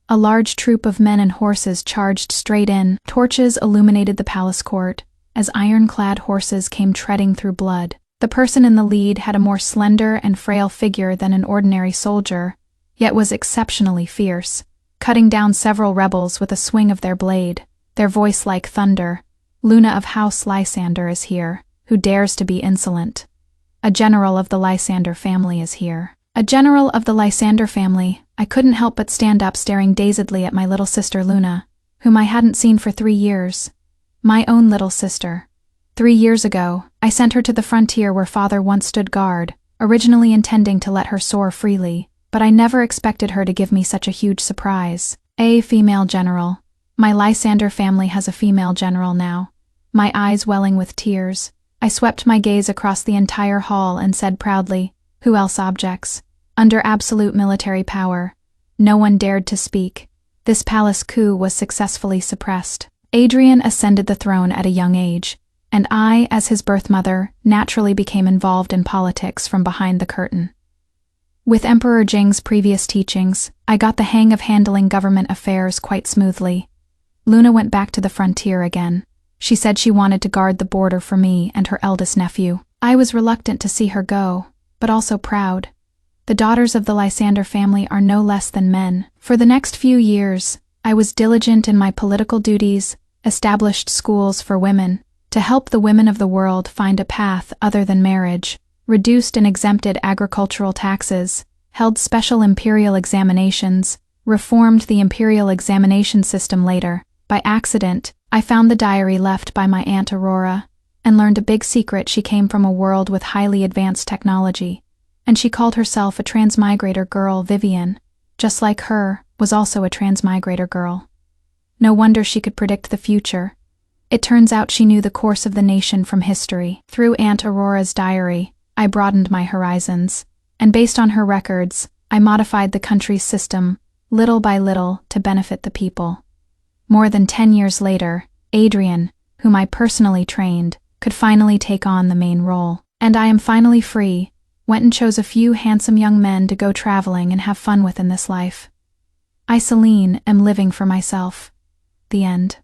A large troop of men and horses charged straight in. Torches illuminated the palace court, as iron-clad horses came treading through blood. The person in the lead had a more slender and frail figure than an ordinary soldier, yet was exceptionally fierce, cutting down several rebels with a swing of their blade, their voice like thunder. Luna of House Lysander is here, who dares to be insolent. A general of the Lysander family is here. A general of the Lysander family. I couldn't help but stand up staring dazedly at my little sister Luna, whom I hadn't seen for 3 years. My own little sister. 3 years ago, I sent her to the frontier where father once stood guard, originally intending to let her soar freely, but I never expected her to give me such a huge surprise. A female general. My Lysander family has a female general now. My eyes welling with tears. I swept my gaze across the entire hall and said proudly, "Who else objects? Under absolute military power." No one dared to speak. This palace coup was successfully suppressed. Adrian ascended the throne at a young age, and I, as his birth mother, naturally became involved in politics from behind the curtain. With Emperor Jing's previous teachings, I got the hang of handling government affairs quite smoothly. Luna went back to the frontier again. She said she wanted to guard the border for me and her eldest nephew. I was reluctant to see her go, but also proud. The daughters of the Lysander family are no less than men. For the next few years, I was diligent in my political duties, established schools for women, to help the women of the world find a path other than marriage, reduced and exempted agricultural taxes, held special imperial examinations, reformed the imperial examination system later. By accident, I found the diary left by my Aunt Aurora, and learned a big secret: she came from a world with highly advanced technology, and she called herself a transmigrator girl. Vivian, just like her, was also a transmigrator girl. No wonder she could predict the future. It turns out she knew the course of the nation from history. Through Aunt Aurora's diary, I broadened my horizons, and based on her records, I modified the country's system, little by little, to benefit the people. More than 10 years later, Adrian, whom I personally trained, could finally take on the main role. And I am finally free, went and chose a few handsome young men to go traveling and have fun with in this life. I, Celine, am living for myself. The end.